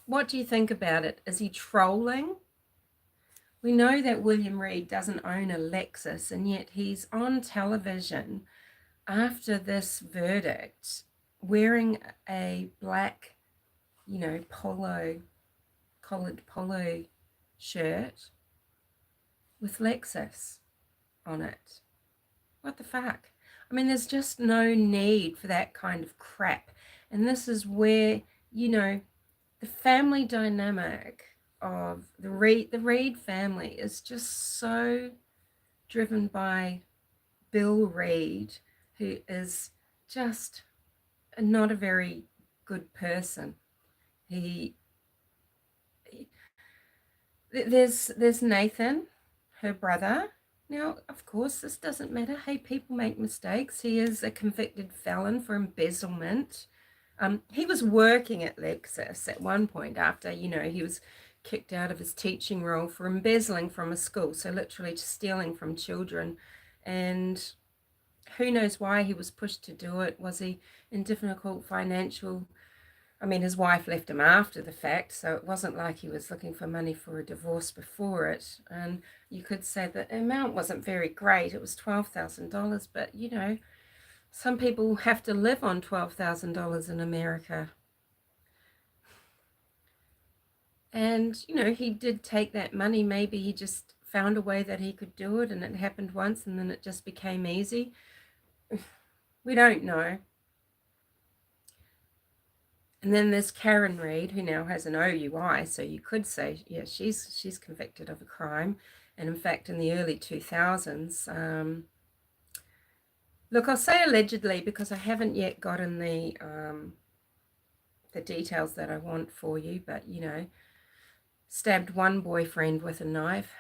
what do you think about it? Is he trolling? We know that William Reed doesn't own a Lexus, and yet he's on television after this verdict wearing a black, collared polo shirt with Lexus on it. What the fuck? I mean, there's just no need for that kind of crap. And this is where, the family dynamic of the Reed family is just so driven by Bill Reed, who is just not a very good person. There's Nathan, her brother. Now, of course, this doesn't matter. Hey, people make mistakes. He is a convicted felon for embezzlement. He was working at Lexus at one point after, he was kicked out of his teaching role for embezzling from a school, so literally stealing from children. And who knows why he was pushed to do it? Was he in difficult financial? I mean, his wife left him after the fact, so it wasn't like he was looking for money for a divorce before it. And you could say that the amount wasn't very great. It was $12,000, but, some people have to live on $12,000 in America. And, he did take that money. Maybe he just found a way that he could do it, and it happened once, and then it just became easy. We don't know. And then there's Karen Reed, who now has an OUI, so you could say, yeah, she's convicted of a crime. And in fact, in the early 2000s, look, I'll say allegedly because I haven't yet gotten the details that I want for you, but, stabbed one boyfriend with a knife,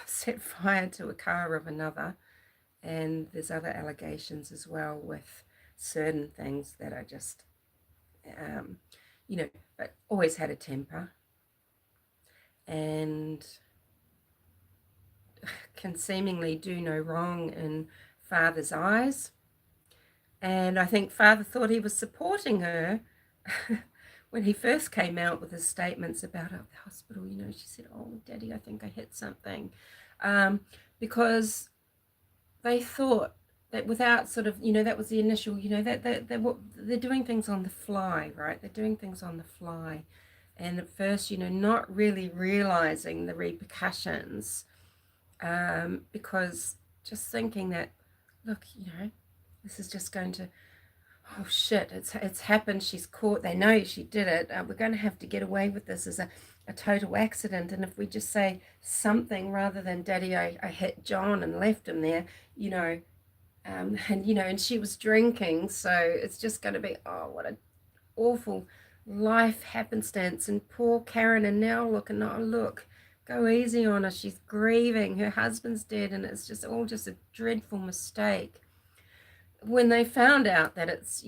set fire to a car of another, and there's other allegations as well with certain things that are just, but always had a temper and can seemingly do no wrong in father's eyes. And I think father thought he was supporting her when he first came out with his statements about the hospital. She said, "Oh, Daddy, I think I hit something," because they thought that without sort of, that was the initial, that they're doing things on the fly, right? They're doing things on the fly. And at first, not really realizing the repercussions, because just thinking that, look, this is just going to, oh shit, it's happened, she's caught, they know she did it, we're going to have to get away with this as a total accident. And if we just say something rather than, Daddy, I hit John and left him there, and she was drinking, so it's just going to be, oh, what an awful life happenstance. And poor Karen, and now look, go easy on her, she's grieving, her husband's dead, and it's just all just a dreadful mistake. When they found out that it's,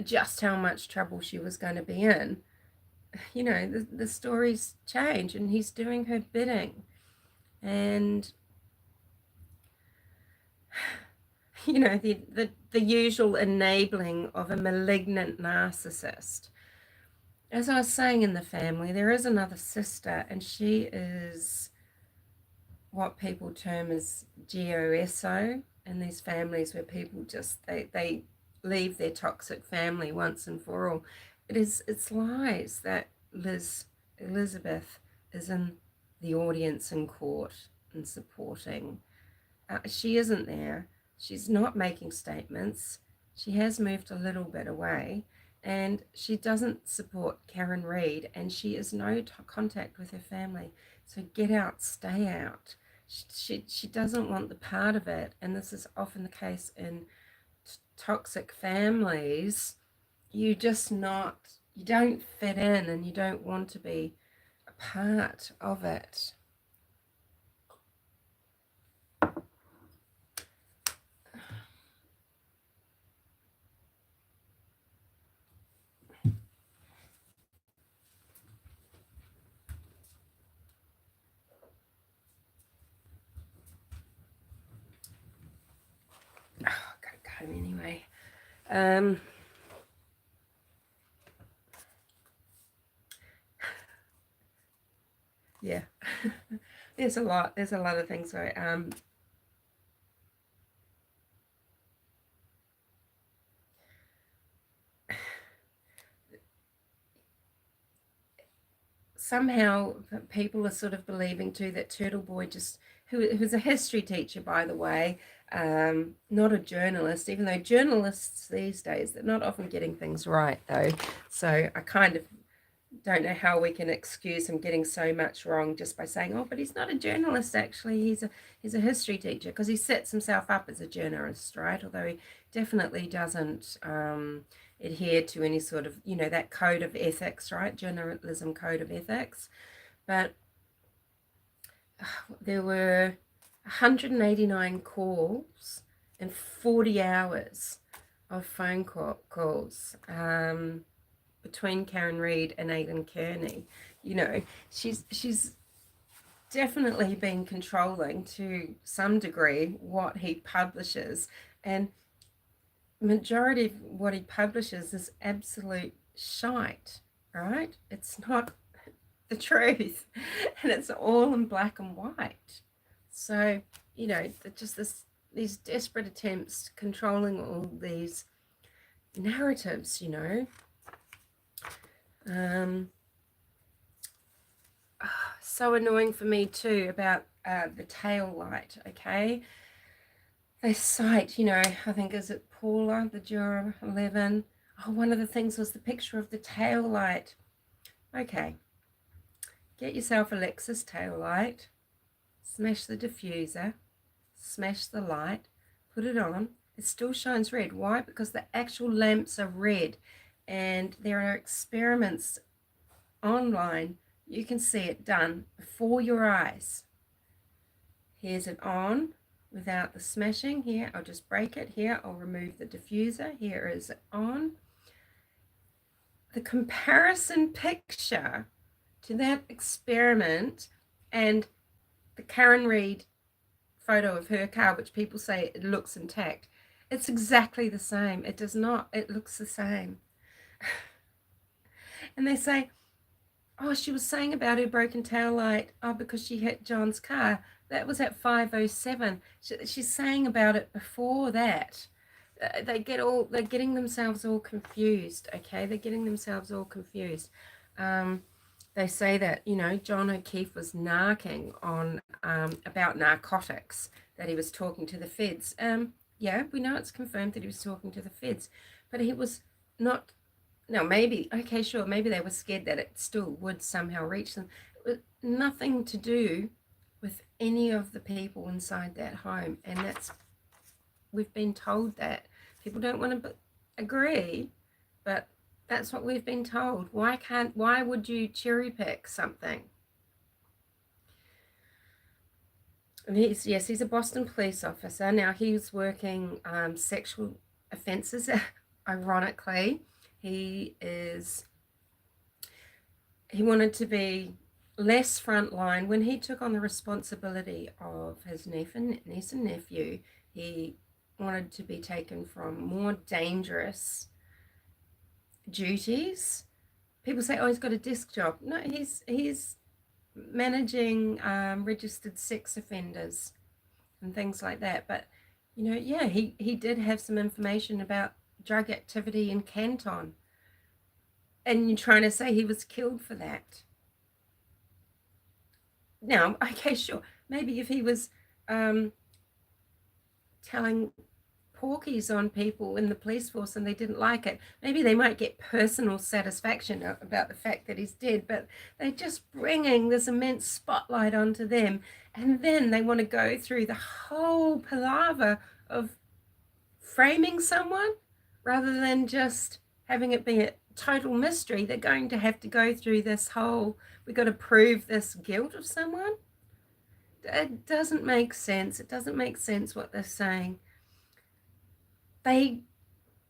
just how much trouble she was going to be in, the stories change, and he's doing her bidding. And the usual enabling of a malignant narcissist. As I was saying, in the family, there is another sister, and she is what people term as GOSO, in these families where people just, they leave their toxic family once and for all. It's lies that Elizabeth is in the audience in court and supporting. She isn't there. She's not making statements. She has moved a little bit away. and she doesn't support Karen Reid, and she has no contact with her family. So get out, stay out. She doesn't want the part of it, and this is often the case in toxic families. You don't fit in, and you don't want to be a part of it. Oh, I gotta go anyway. Yeah. There's a lot of things. Sorry. Somehow people are sort of believing too that Turtle Boy who's a history teacher, by the way, not a journalist, even though journalists these days, they're not often getting things right though. So I kind of don't know how we can excuse him getting so much wrong just by saying, oh, but he's not a journalist, actually. He's a history teacher, because he sets himself up as a journalist, right? Although he definitely doesn't adhere to any sort of, that code of ethics, right? Journalism code of ethics. But there were 189 calls and 40 hours of phone calls. Between Karen Reid and Aidan Kearney. She's definitely been controlling to some degree what he publishes, and majority of what he publishes is absolute shite, right? It's not the truth, and it's all in black and white. So, just these desperate attempts controlling all these narratives, so annoying for me too about the tail light. Okay, they cite, I think, is it Paula, the juror 11? Oh, one of the things was the picture of the tail light. Okay, get yourself a Lexus tail light, smash the diffuser, smash the light, put it on. It still shines red. Why? Because the actual lamps are red, and there are experiments online. You can see it done before your eyes. Here's it on without the smashing. Here, I'll just break it. Here, I'll remove the diffuser. Here is it on. The comparison picture to that experiment and the Karen Reid photo of her car, which people say it looks intact, it's exactly the same. It does not. It looks the same. And they say, oh, she was saying about her broken tail light, oh, because she hit John's car. That was at 5:07. She's saying about it before that. They're getting themselves all confused. Okay, they're getting themselves all confused. They say that John O'Keefe was narking on about narcotics, that he was talking to the feds. Yeah, we know it's confirmed that he was talking to the feds, but he was not. No, maybe, okay, sure, maybe they were scared that it still would somehow reach them. Nothing to do with any of the people inside that home, and we've been told that. People don't want to agree, but that's what we've been told. Why would you cherry pick something? And he's a Boston police officer. Now, he was working sexual offences, ironically. He wanted to be less frontline. When he took on the responsibility of his niece and nephew, he wanted to be taken from more dangerous duties. People say, oh, he's got a desk job. No, he's managing registered sex offenders and things like that. But yeah, he did have some information about drug activity in Canton, and you're trying to say he was killed for that. Now, okay, sure, maybe if he was telling porkies on people in the police force and they didn't like it. Maybe they might get personal satisfaction about the fact that he's dead, but they're just bringing this immense spotlight onto them. And then they want to go through the whole palaver of framing someone rather than just having it be a total mystery. They're going to have to go through this whole, we've got to prove this guilt of someone. It doesn't make sense. It doesn't make sense what they're saying. They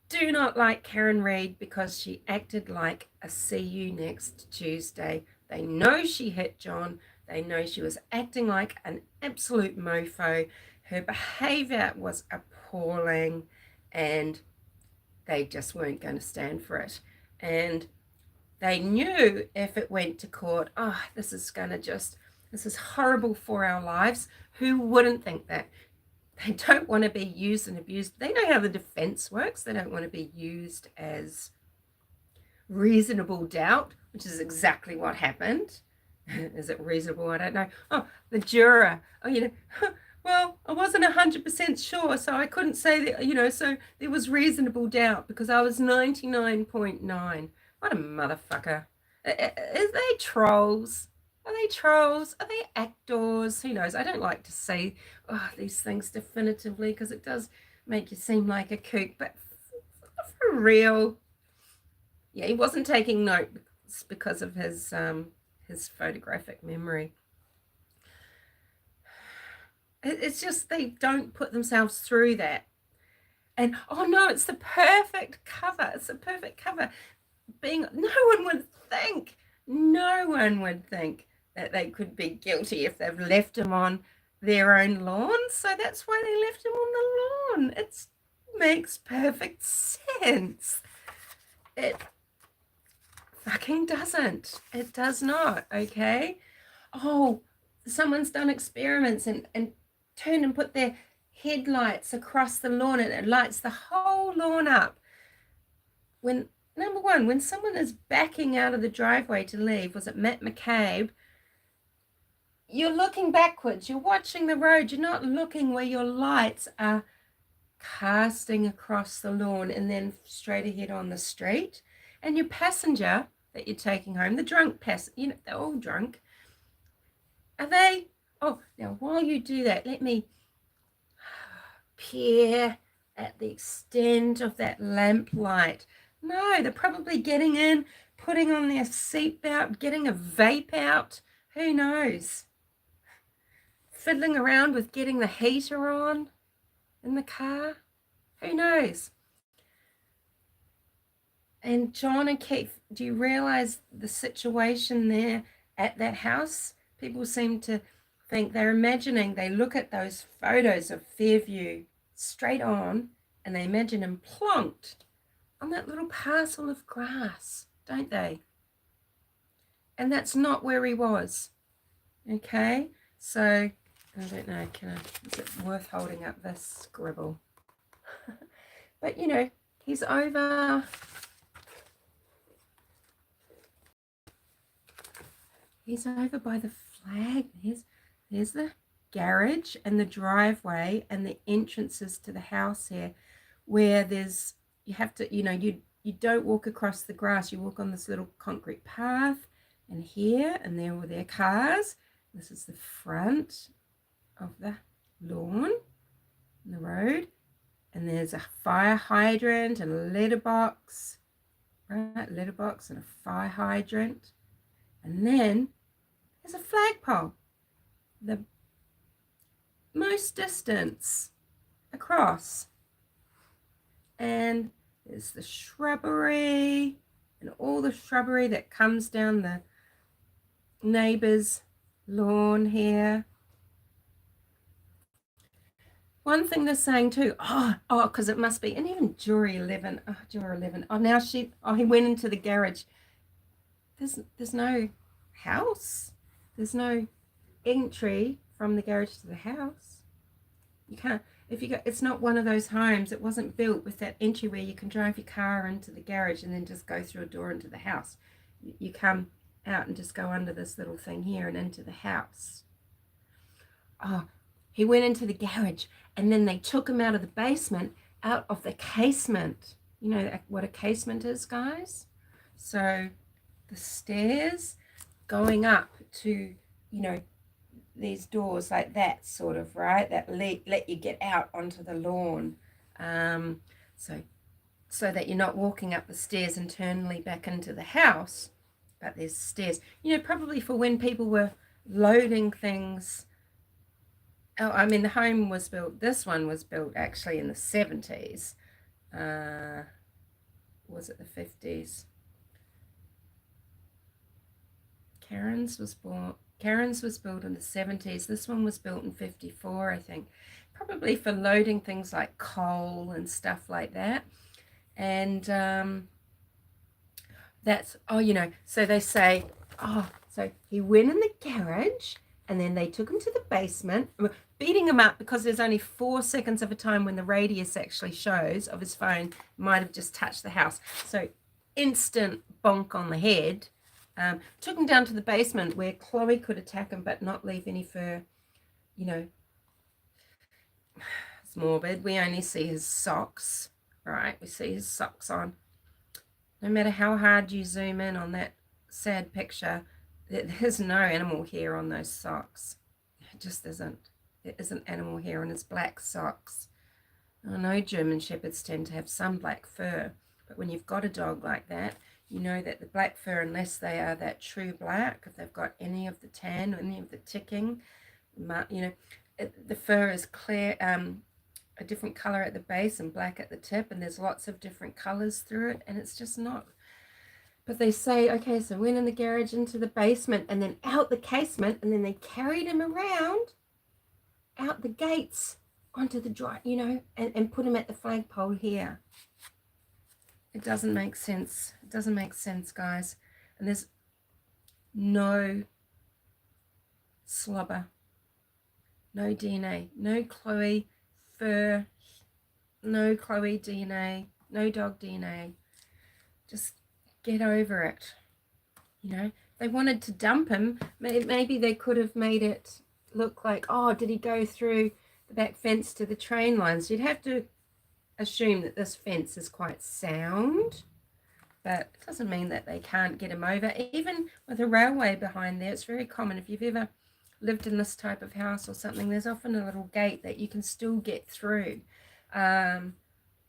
do not like Karen Read because she acted like a see you next Tuesday. They know she hit John. They know she was acting like an absolute mofo. Her behavior was appalling and they just weren't going to stand for it. And they knew if it went to court, this is horrible for our lives. Who wouldn't think that? They don't want to be used and abused. They know how the defense works. They don't want to be used as reasonable doubt, which is exactly what happened. Is it reasonable? I don't know. Oh, the juror. Well, I wasn't 100% sure, so I couldn't say that, so there was reasonable doubt because I was 99.9. What a motherfucker. Are they trolls? Are they trolls? Are they actors? Who knows? I don't like to say these things definitively because it does make you seem like a kook, but for real. Yeah, he wasn't taking notes because of his photographic memory. It's just they don't put themselves through that. And no, it's the perfect cover. It's the perfect cover. No one would think that they could be guilty if they've left him on their own lawn. So that's why they left him on the lawn. It makes perfect sense. It fucking doesn't. It does not, okay? Someone's done experiments and turned and put their headlights across the lawn and it lights the whole lawn up. Number one, when someone is backing out of the driveway to leave, was it Matt McCabe? You're looking backwards, you're watching the road, you're not looking where your lights are casting across the lawn and then straight ahead on the street. And your passenger that you're taking home, the drunk passenger, they're all drunk. Are they? Now while you do that, let me peer at the extent of that lamp light. No, they're probably getting in, putting on their seatbelt, getting a vape out. Who knows? Fiddling around with getting the heater on in the car. Who knows? And John and Keith, do you realize the situation there at that house? People seem to think they're imagining, they look at those photos of Fairview straight on and they imagine him plonked on that little parcel of grass, don't they? And that's not where he was. Okay, so I don't know, is it worth holding up this scribble? But he's over. He's over by the flag. There's the garage and the driveway and the entrances to the house here, where you have to, you don't walk across the grass. You walk on this little concrete path, and here and there were their cars. This is the front of the lawn and the road, and there's a fire hydrant and a letterbox, right? Letterbox and a fire hydrant, and then there's a flagpole, the most distance across, and there's the shrubbery and all the shrubbery that comes down the neighbor's lawn here. One thing they're saying too, because it must be, and even Jury 11, now he went into the garage. There's no house. There's no entry from the garage to the house. You can't, it's not one of those homes. It wasn't built with that entry where you can drive your car into the garage and then just go through a door into the house. You come out and just go under this little thing here and into the house. He went into the garage and then they took him out of the basement out of the casement. You know what a casement is, guys? So the stairs going up to, these doors like that, sort of, right? That let you get out onto the lawn. Um, so that you're not walking up the stairs internally back into the house, but there's stairs. Probably for when people were loading things. Oh, I mean, the home was built, this one was built actually in the 70s. Was it the 50s? Karen's was built in the 70s. This one was built in 54, I think. Probably for loading things like coal and stuff like that. And that's, so they say, so he went in the garage and then they took him to the basement, beating him up because there's only 4 seconds of a time when the radius actually shows of his phone might have just touched the house. So instant bonk on the head. Took him down to the basement where Chloe could attack him but not leave any fur. It's morbid. We only see his socks, right? We see his socks on. No matter how hard you zoom in on that sad picture, there's no animal hair on those socks. It just isn't. There isn't animal hair on his black socks. I know German Shepherds tend to have some black fur, but when you've got a dog like that, you know that the black fur, unless they are that true black, if they've got any of the tan or any of the ticking, the fur is clear, a different color at the base and black at the tip, and there's lots of different colors through it, and it's just not. But they say, okay, so went in the garage into the basement and then out the casement, and then they carried him around out the gates onto the drive, and put him at the flagpole here. It doesn't make sense. It doesn't make sense, guys. And there's no slobber, no DNA, no Chloe fur, no Chloe DNA, no dog DNA. Just get over it. They wanted to dump him. Maybe they could have made it look like, oh, did he go through the back fence to the train lines? You'd have to assume that this fence is quite sound, but it doesn't mean that they can't get him over. Even with a railway behind there, it's very common. If you've ever lived in this type of house or something, there's often a little gate that you can still get through.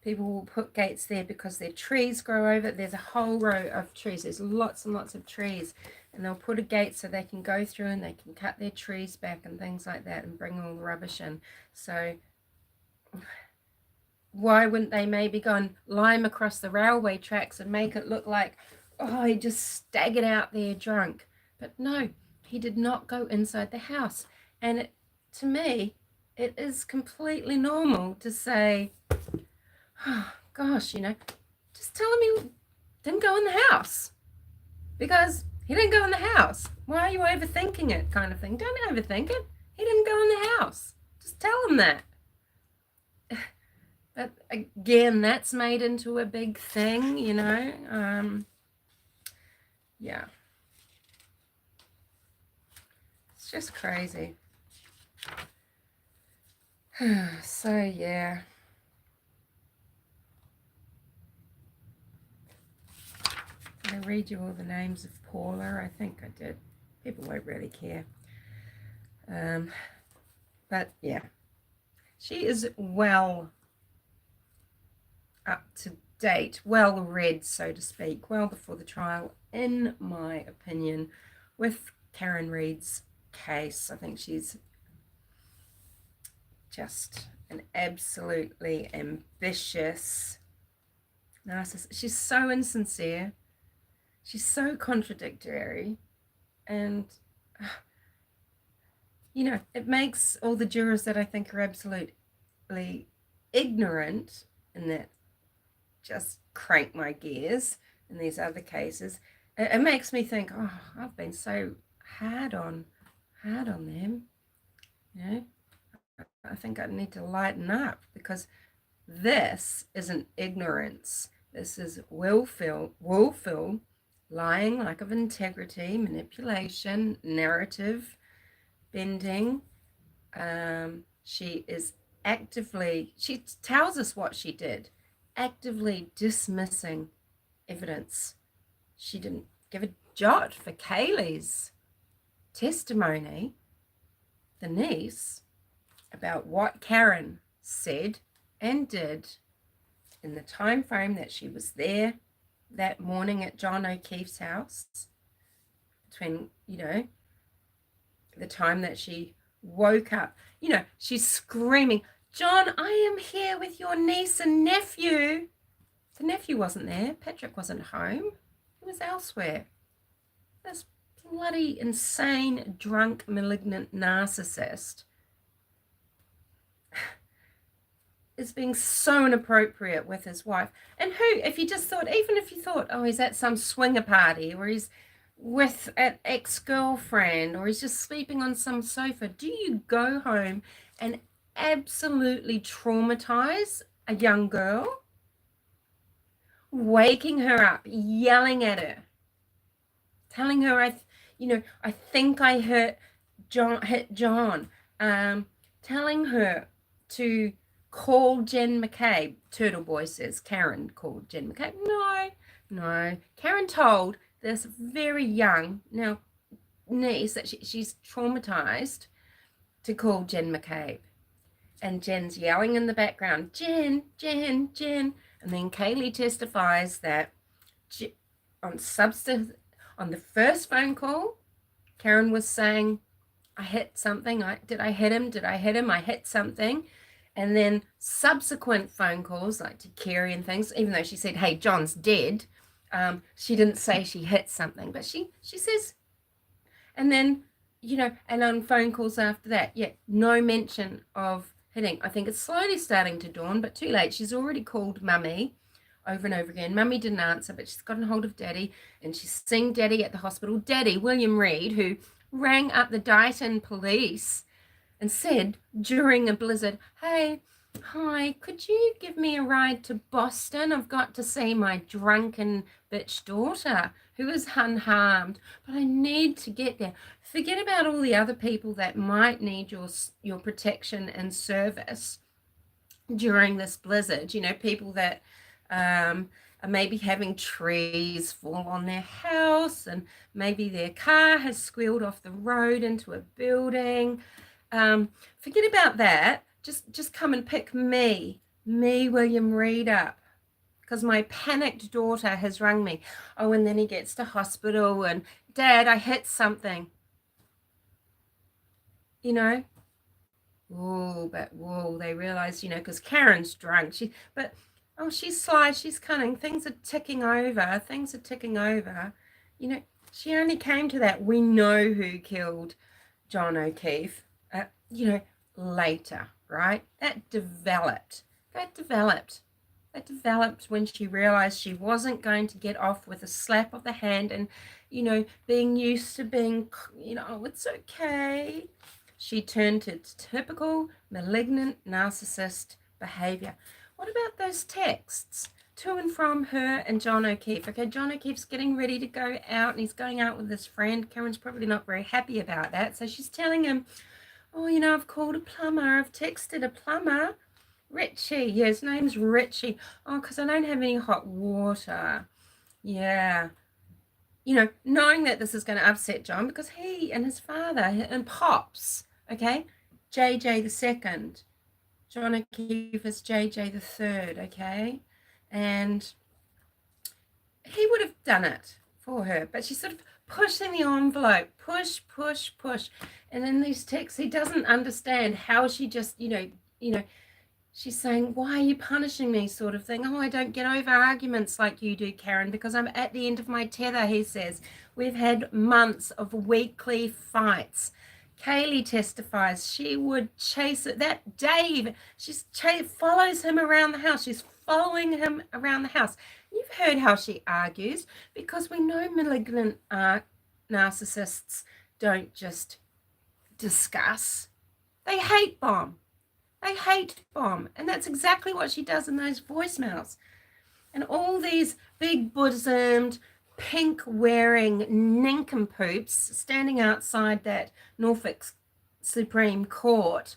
People will put gates there because their trees grow over. There's a whole row of trees. There's lots and lots of trees, and they'll put a gate so they can go through and they can cut their trees back and things like that and bring all the rubbish in. So why wouldn't they maybe go and lime across the railway tracks and make it look like, oh, he just staggered out there drunk? But no, he did not go inside the house. And to me, it is completely normal to say, oh, gosh, just tell him he didn't go in the house. Because he didn't go in the house. Why are you overthinking it, kind of thing? Don't overthink it. He didn't go in the house. Just tell him that. But again, that's made into a big thing, yeah. It's just crazy. So, yeah. Did I read you all the names of Paula? I think I did. People won't really care. But, yeah. She is well up to date, well read, so to speak, well before the trial, in my opinion, with Karen Reid's case. I think she's just an absolutely ambitious narcissist. She's so insincere. She's so contradictory. And, it makes all the jurors that I think are absolutely ignorant and that just crank my gears in these other cases. It makes me think, oh, I've been so hard on them. I think I need to lighten up, because this isn't ignorance. This is willful lying, lack of integrity, manipulation, narrative bending. She is actively, she tells us what she did, actively dismissing evidence. She didn't give a jot for Kaylee's testimony, the niece, about what Karen said and did in the time frame that she was there that morning at John O'Keefe's house, between, the time that she woke up. She's screaming, "John, I am here with your niece and nephew." The nephew wasn't there. Patrick wasn't home. He was elsewhere. This bloody insane, drunk, malignant narcissist is being so inappropriate with his wife. And who, if you just thought, even if you thought, oh, he's at some swinger party, or he's with an ex-girlfriend, or he's just sleeping on some sofa, do you go home and absolutely traumatize a young girl? Waking her up, yelling at her, telling her, I think I hit John, telling her to call Jen McCabe. Turtle Boy says Karen called Jen McCabe. No. Karen told this very young niece that she's traumatized to call Jen McCabe. And Jen's yelling in the background, Jen. And then Kaylee testifies that on the first phone call, Karen was saying, I hit something. Did I hit him? I hit something. And then subsequent phone calls, like to Kerry and things, even though she said, hey, John's dead, she didn't say she hit something, but she says, and then, and on phone calls after that, no mention of hitting. I think it's slowly starting to dawn, but too late. She's already called Mummy over and over again. Mummy didn't answer, but she's gotten hold of Daddy, and she's seeing Daddy at the hospital. Daddy, William Reed, who rang up the Dighton police and said during a blizzard, hey, hi, could you give me a ride to Boston? I've got to see my drunken bitch daughter who is unharmed, but I need to get there. Forget about all the other people that might need your protection and service during this blizzard. People that are maybe having trees fall on their house, and maybe their car has squealed off the road into a building. Forget about that. Just come and pick me, William Reed, up, because my panicked daughter has rung me. Oh, and then he gets to hospital, and Dad, I hit something. They realize, because Karen's drunk. She's sly, she's cunning. Things are ticking over. She only came to that. We know who killed John O'Keefe. Later, right? That developed when she realized she wasn't going to get off with a slap of the hand and, being used to being, it's okay. She turned to typical malignant narcissist behavior. What about those texts to and from her and John O'Keefe? Okay, John O'Keefe's getting ready to go out, and he's going out with his friend. Karen's probably not very happy about that. So she's telling him, oh, I've called a plumber. I've texted a plumber. Richie. Yeah, his name's Richie. Oh, because I don't have any hot water. Yeah. Knowing that this is going to upset John, because he and his father and Pops, okay, JJ the second, John O'Keefe is JJ the third, okay, and he would have done it for her, but she's sort of pushing the envelope, push, and in these texts he doesn't understand how she just, she's saying, why are you punishing me, sort of thing. Oh, I don't get over arguments like you do, Karen, because I'm at the end of my tether, he says. We've had months of weekly fights. Kaylee testifies she would chase it. That Dave, follows him around the house. She's following him around the house. You've heard how she argues, because we know malignant narcissists don't just discuss. They hate bomb. And that's exactly what she does in those voicemails. And all these big bosomed, pink-wearing nincompoops standing outside that Norfolk Supreme Court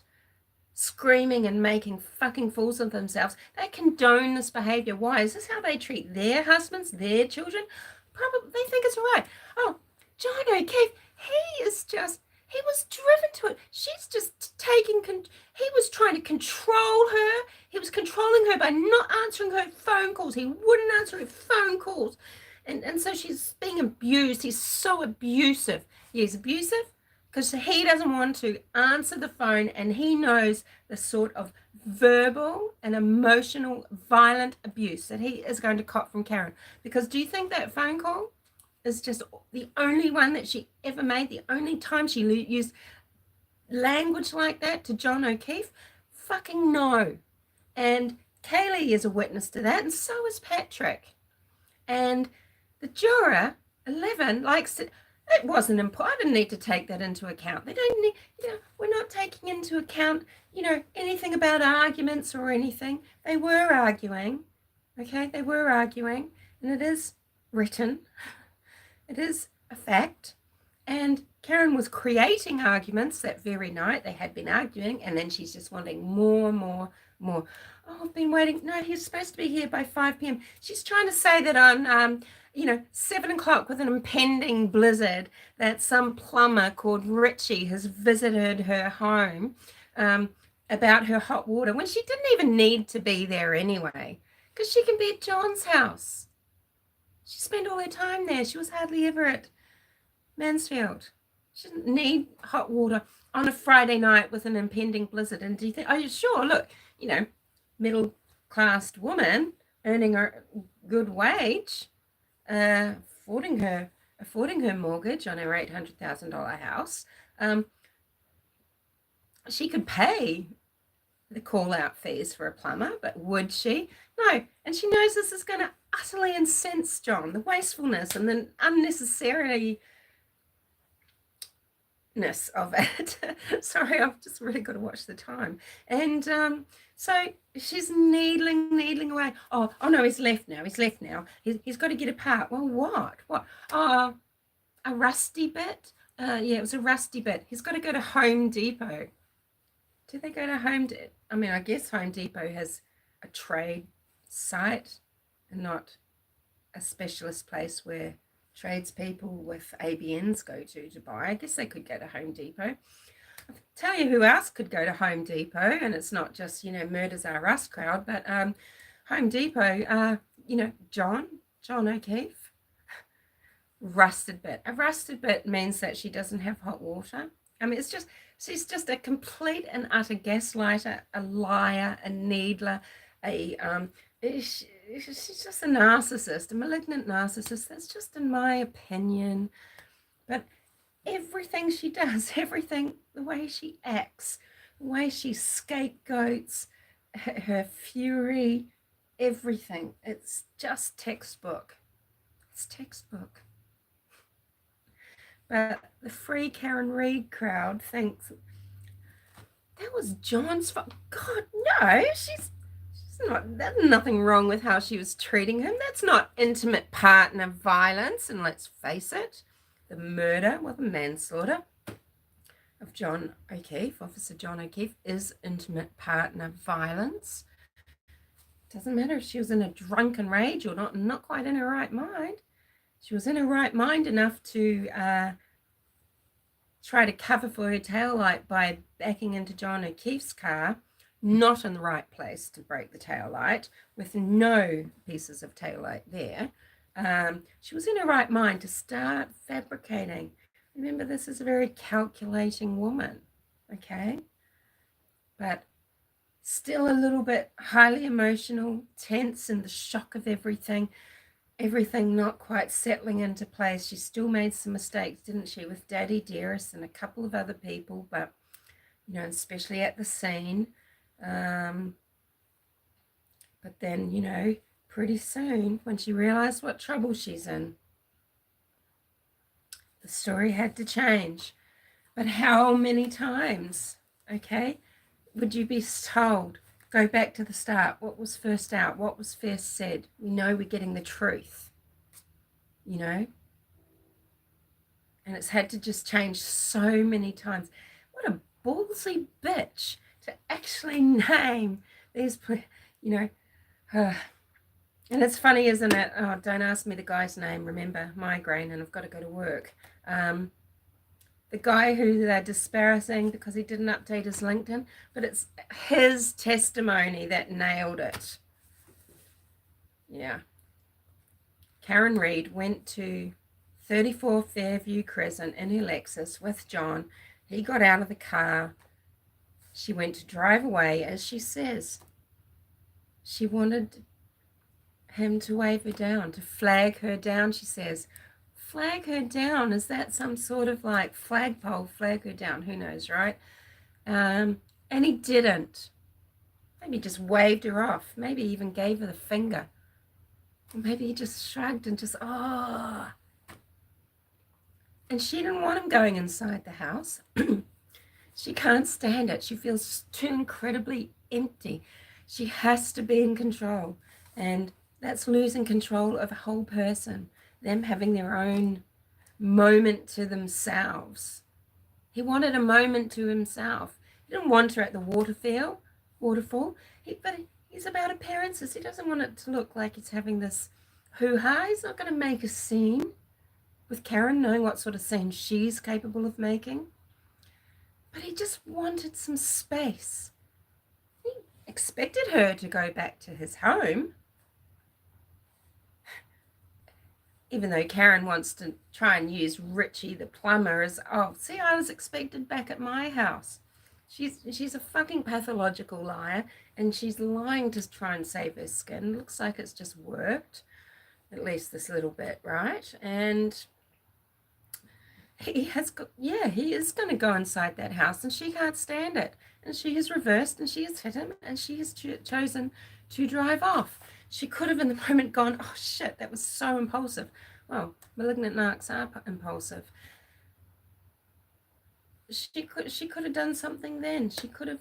screaming and making fucking fools of themselves. They condone this behavior. Why? Is this how they treat their husbands, their children? Probably they think it's right. Oh, John O'Keefe, he was driven to it. She's just he was trying to control her. He was controlling her by not answering her phone calls. He wouldn't answer her phone calls. And so she's being abused. He's so abusive. He's abusive because he doesn't want to answer the phone, and he knows the sort of verbal and emotional violent abuse that he is going to cop from Karen. Because do you think that phone call is just the only one that she ever made, the only time she used language like that to John O'Keefe? Fucking no. And Kaylee is a witness to that, and so is Patrick. And the juror 11 likes it. It wasn't important. I didn't need to take that into account. They don't need, we're not taking into account, anything about arguments or anything. They were arguing, okay? They were arguing, and it is written. It is a fact. And Karen was creating arguments that very night. They had been arguing, and then she's just wanting more. Oh, I've been waiting. No, he's supposed to be here by 5 p.m. She's trying to say that on 7 o'clock with an impending blizzard, that some plumber called Richie has visited her home about her hot water, when she didn't even need to be there anyway, because she can be at John's house. She spent all her time there. She was hardly ever at Mansfield. She didn't need hot water on a Friday night with an impending blizzard. And do you think, sure, look, middle-class woman earning a good wage, affording her mortgage on her $800,000 house, she could pay the call-out fees for a plumber, but would she? No. And she knows this is going to utterly incense John, the wastefulness and the unnecessariness of it. Sorry, I've just really got to watch the time. And so she's needling away. Oh no, he's left now. He's got to get apart. Well, what? Oh, a rusty bit? Yeah, it was a rusty bit. He's got to go to Home Depot. Do they go to Home Depot? I mean, I guess Home Depot has a trade site and not a specialist place where tradespeople with ABNs go to buy. I guess they could go to Home Depot. I'll tell you who else could go to Home Depot, and it's not just, Murders Are Us crowd, but Home Depot, John O'Keefe. Rusted bit. A rusted bit means that she doesn't have hot water. I mean, she's just a complete and utter gaslighter, a liar, a needler, she's just a narcissist, a malignant narcissist. That's just in my opinion. But everything she does, everything, the way she acts, the way she scapegoats, her fury, everything, it's just textbook. It's textbook. But the Free Karen Reid crowd thinks that was John's fault. God, no, there's nothing wrong with how she was treating him. That's not intimate partner violence. And let's face it, the murder, the manslaughter of John O'Keefe, Officer John O'Keefe, is intimate partner violence. Doesn't matter if she was in a drunken rage or not quite in her right mind. She was in her right mind enough to try to cover for her taillight by backing into John O'Keefe's car, not in the right place to break the taillight, with no pieces of taillight there. She was in her right mind to start fabricating. Remember, this is a very calculating woman, okay? But still a little bit highly emotional, tense in the shock of everything not quite settling into place. She still made some mistakes, didn't she, with Daddy Dearest and a couple of other people, but, especially at the scene. But then, pretty soon, when she realized what trouble she's in, the story had to change. But how many times, okay, would you be told, go back to the start, what was first out, what was first said? We know we're getting the truth, And it's had to just change so many times. What a ballsy bitch to actually name these, you know, and it's funny, isn't it? Oh, don't ask me the guy's name. Remember, migraine, and I've got to go to work. The guy who they're disparaging because he didn't update his LinkedIn, but it's his testimony that nailed it. Yeah. Karen Reed went to 34 Fairview Crescent in her Lexus with John. He got out of the car. She went to drive away, as she says. She wanted him to wave her down, to flag her down, she says. Flag her down? Is that some sort of like flagpole? Flag her down? Who knows, right? And he didn't. Maybe just waved her off. Maybe even gave her the finger. Or maybe he just shrugged and just, oh. And she didn't want him going inside the house. She can't stand it. She feels too incredibly empty. She has to be in control. And that's losing control of a whole person, them having their own moment to themselves. He wanted a moment to himself. He didn't want her at the waterfall. But he's about appearances. He doesn't want it to look like he's having this hoo-ha. He's not going to make a scene with Karen, knowing what sort of scene she's capable of making. But he just wanted some space. He expected her to go back to his home. Even though Karen wants to try and use Richie the plumber as, oh, see, I was expected back at my house. She's a fucking pathological liar, and she's lying to try and save her skin. Looks like it's just worked, at least this little bit, right? And he is going to go inside that house, and she can't stand it. And she has reversed, and she has hit him, and she has chosen to drive off. She could have in the moment gone, oh shit, that was so impulsive. Well, malignant narcs are impulsive. She could have done something then. She could have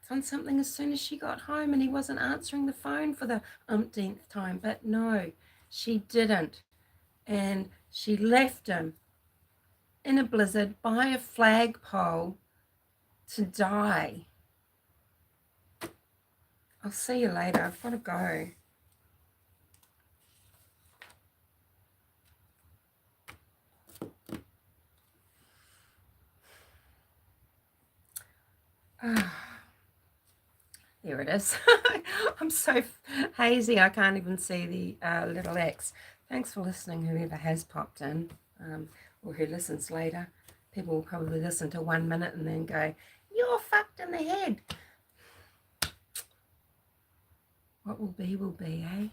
done something as soon as she got home and he wasn't answering the phone for the umpteenth time. But no, she didn't. And she left him in a blizzard by a flagpole to die. I'll see you later. I've got to go. There it is. I'm so hazy I can't even see the little X. Thanks for listening, whoever has popped in, or who listens later. People will probably listen to 1 minute and then go, you're fucked in the head. What will be, eh?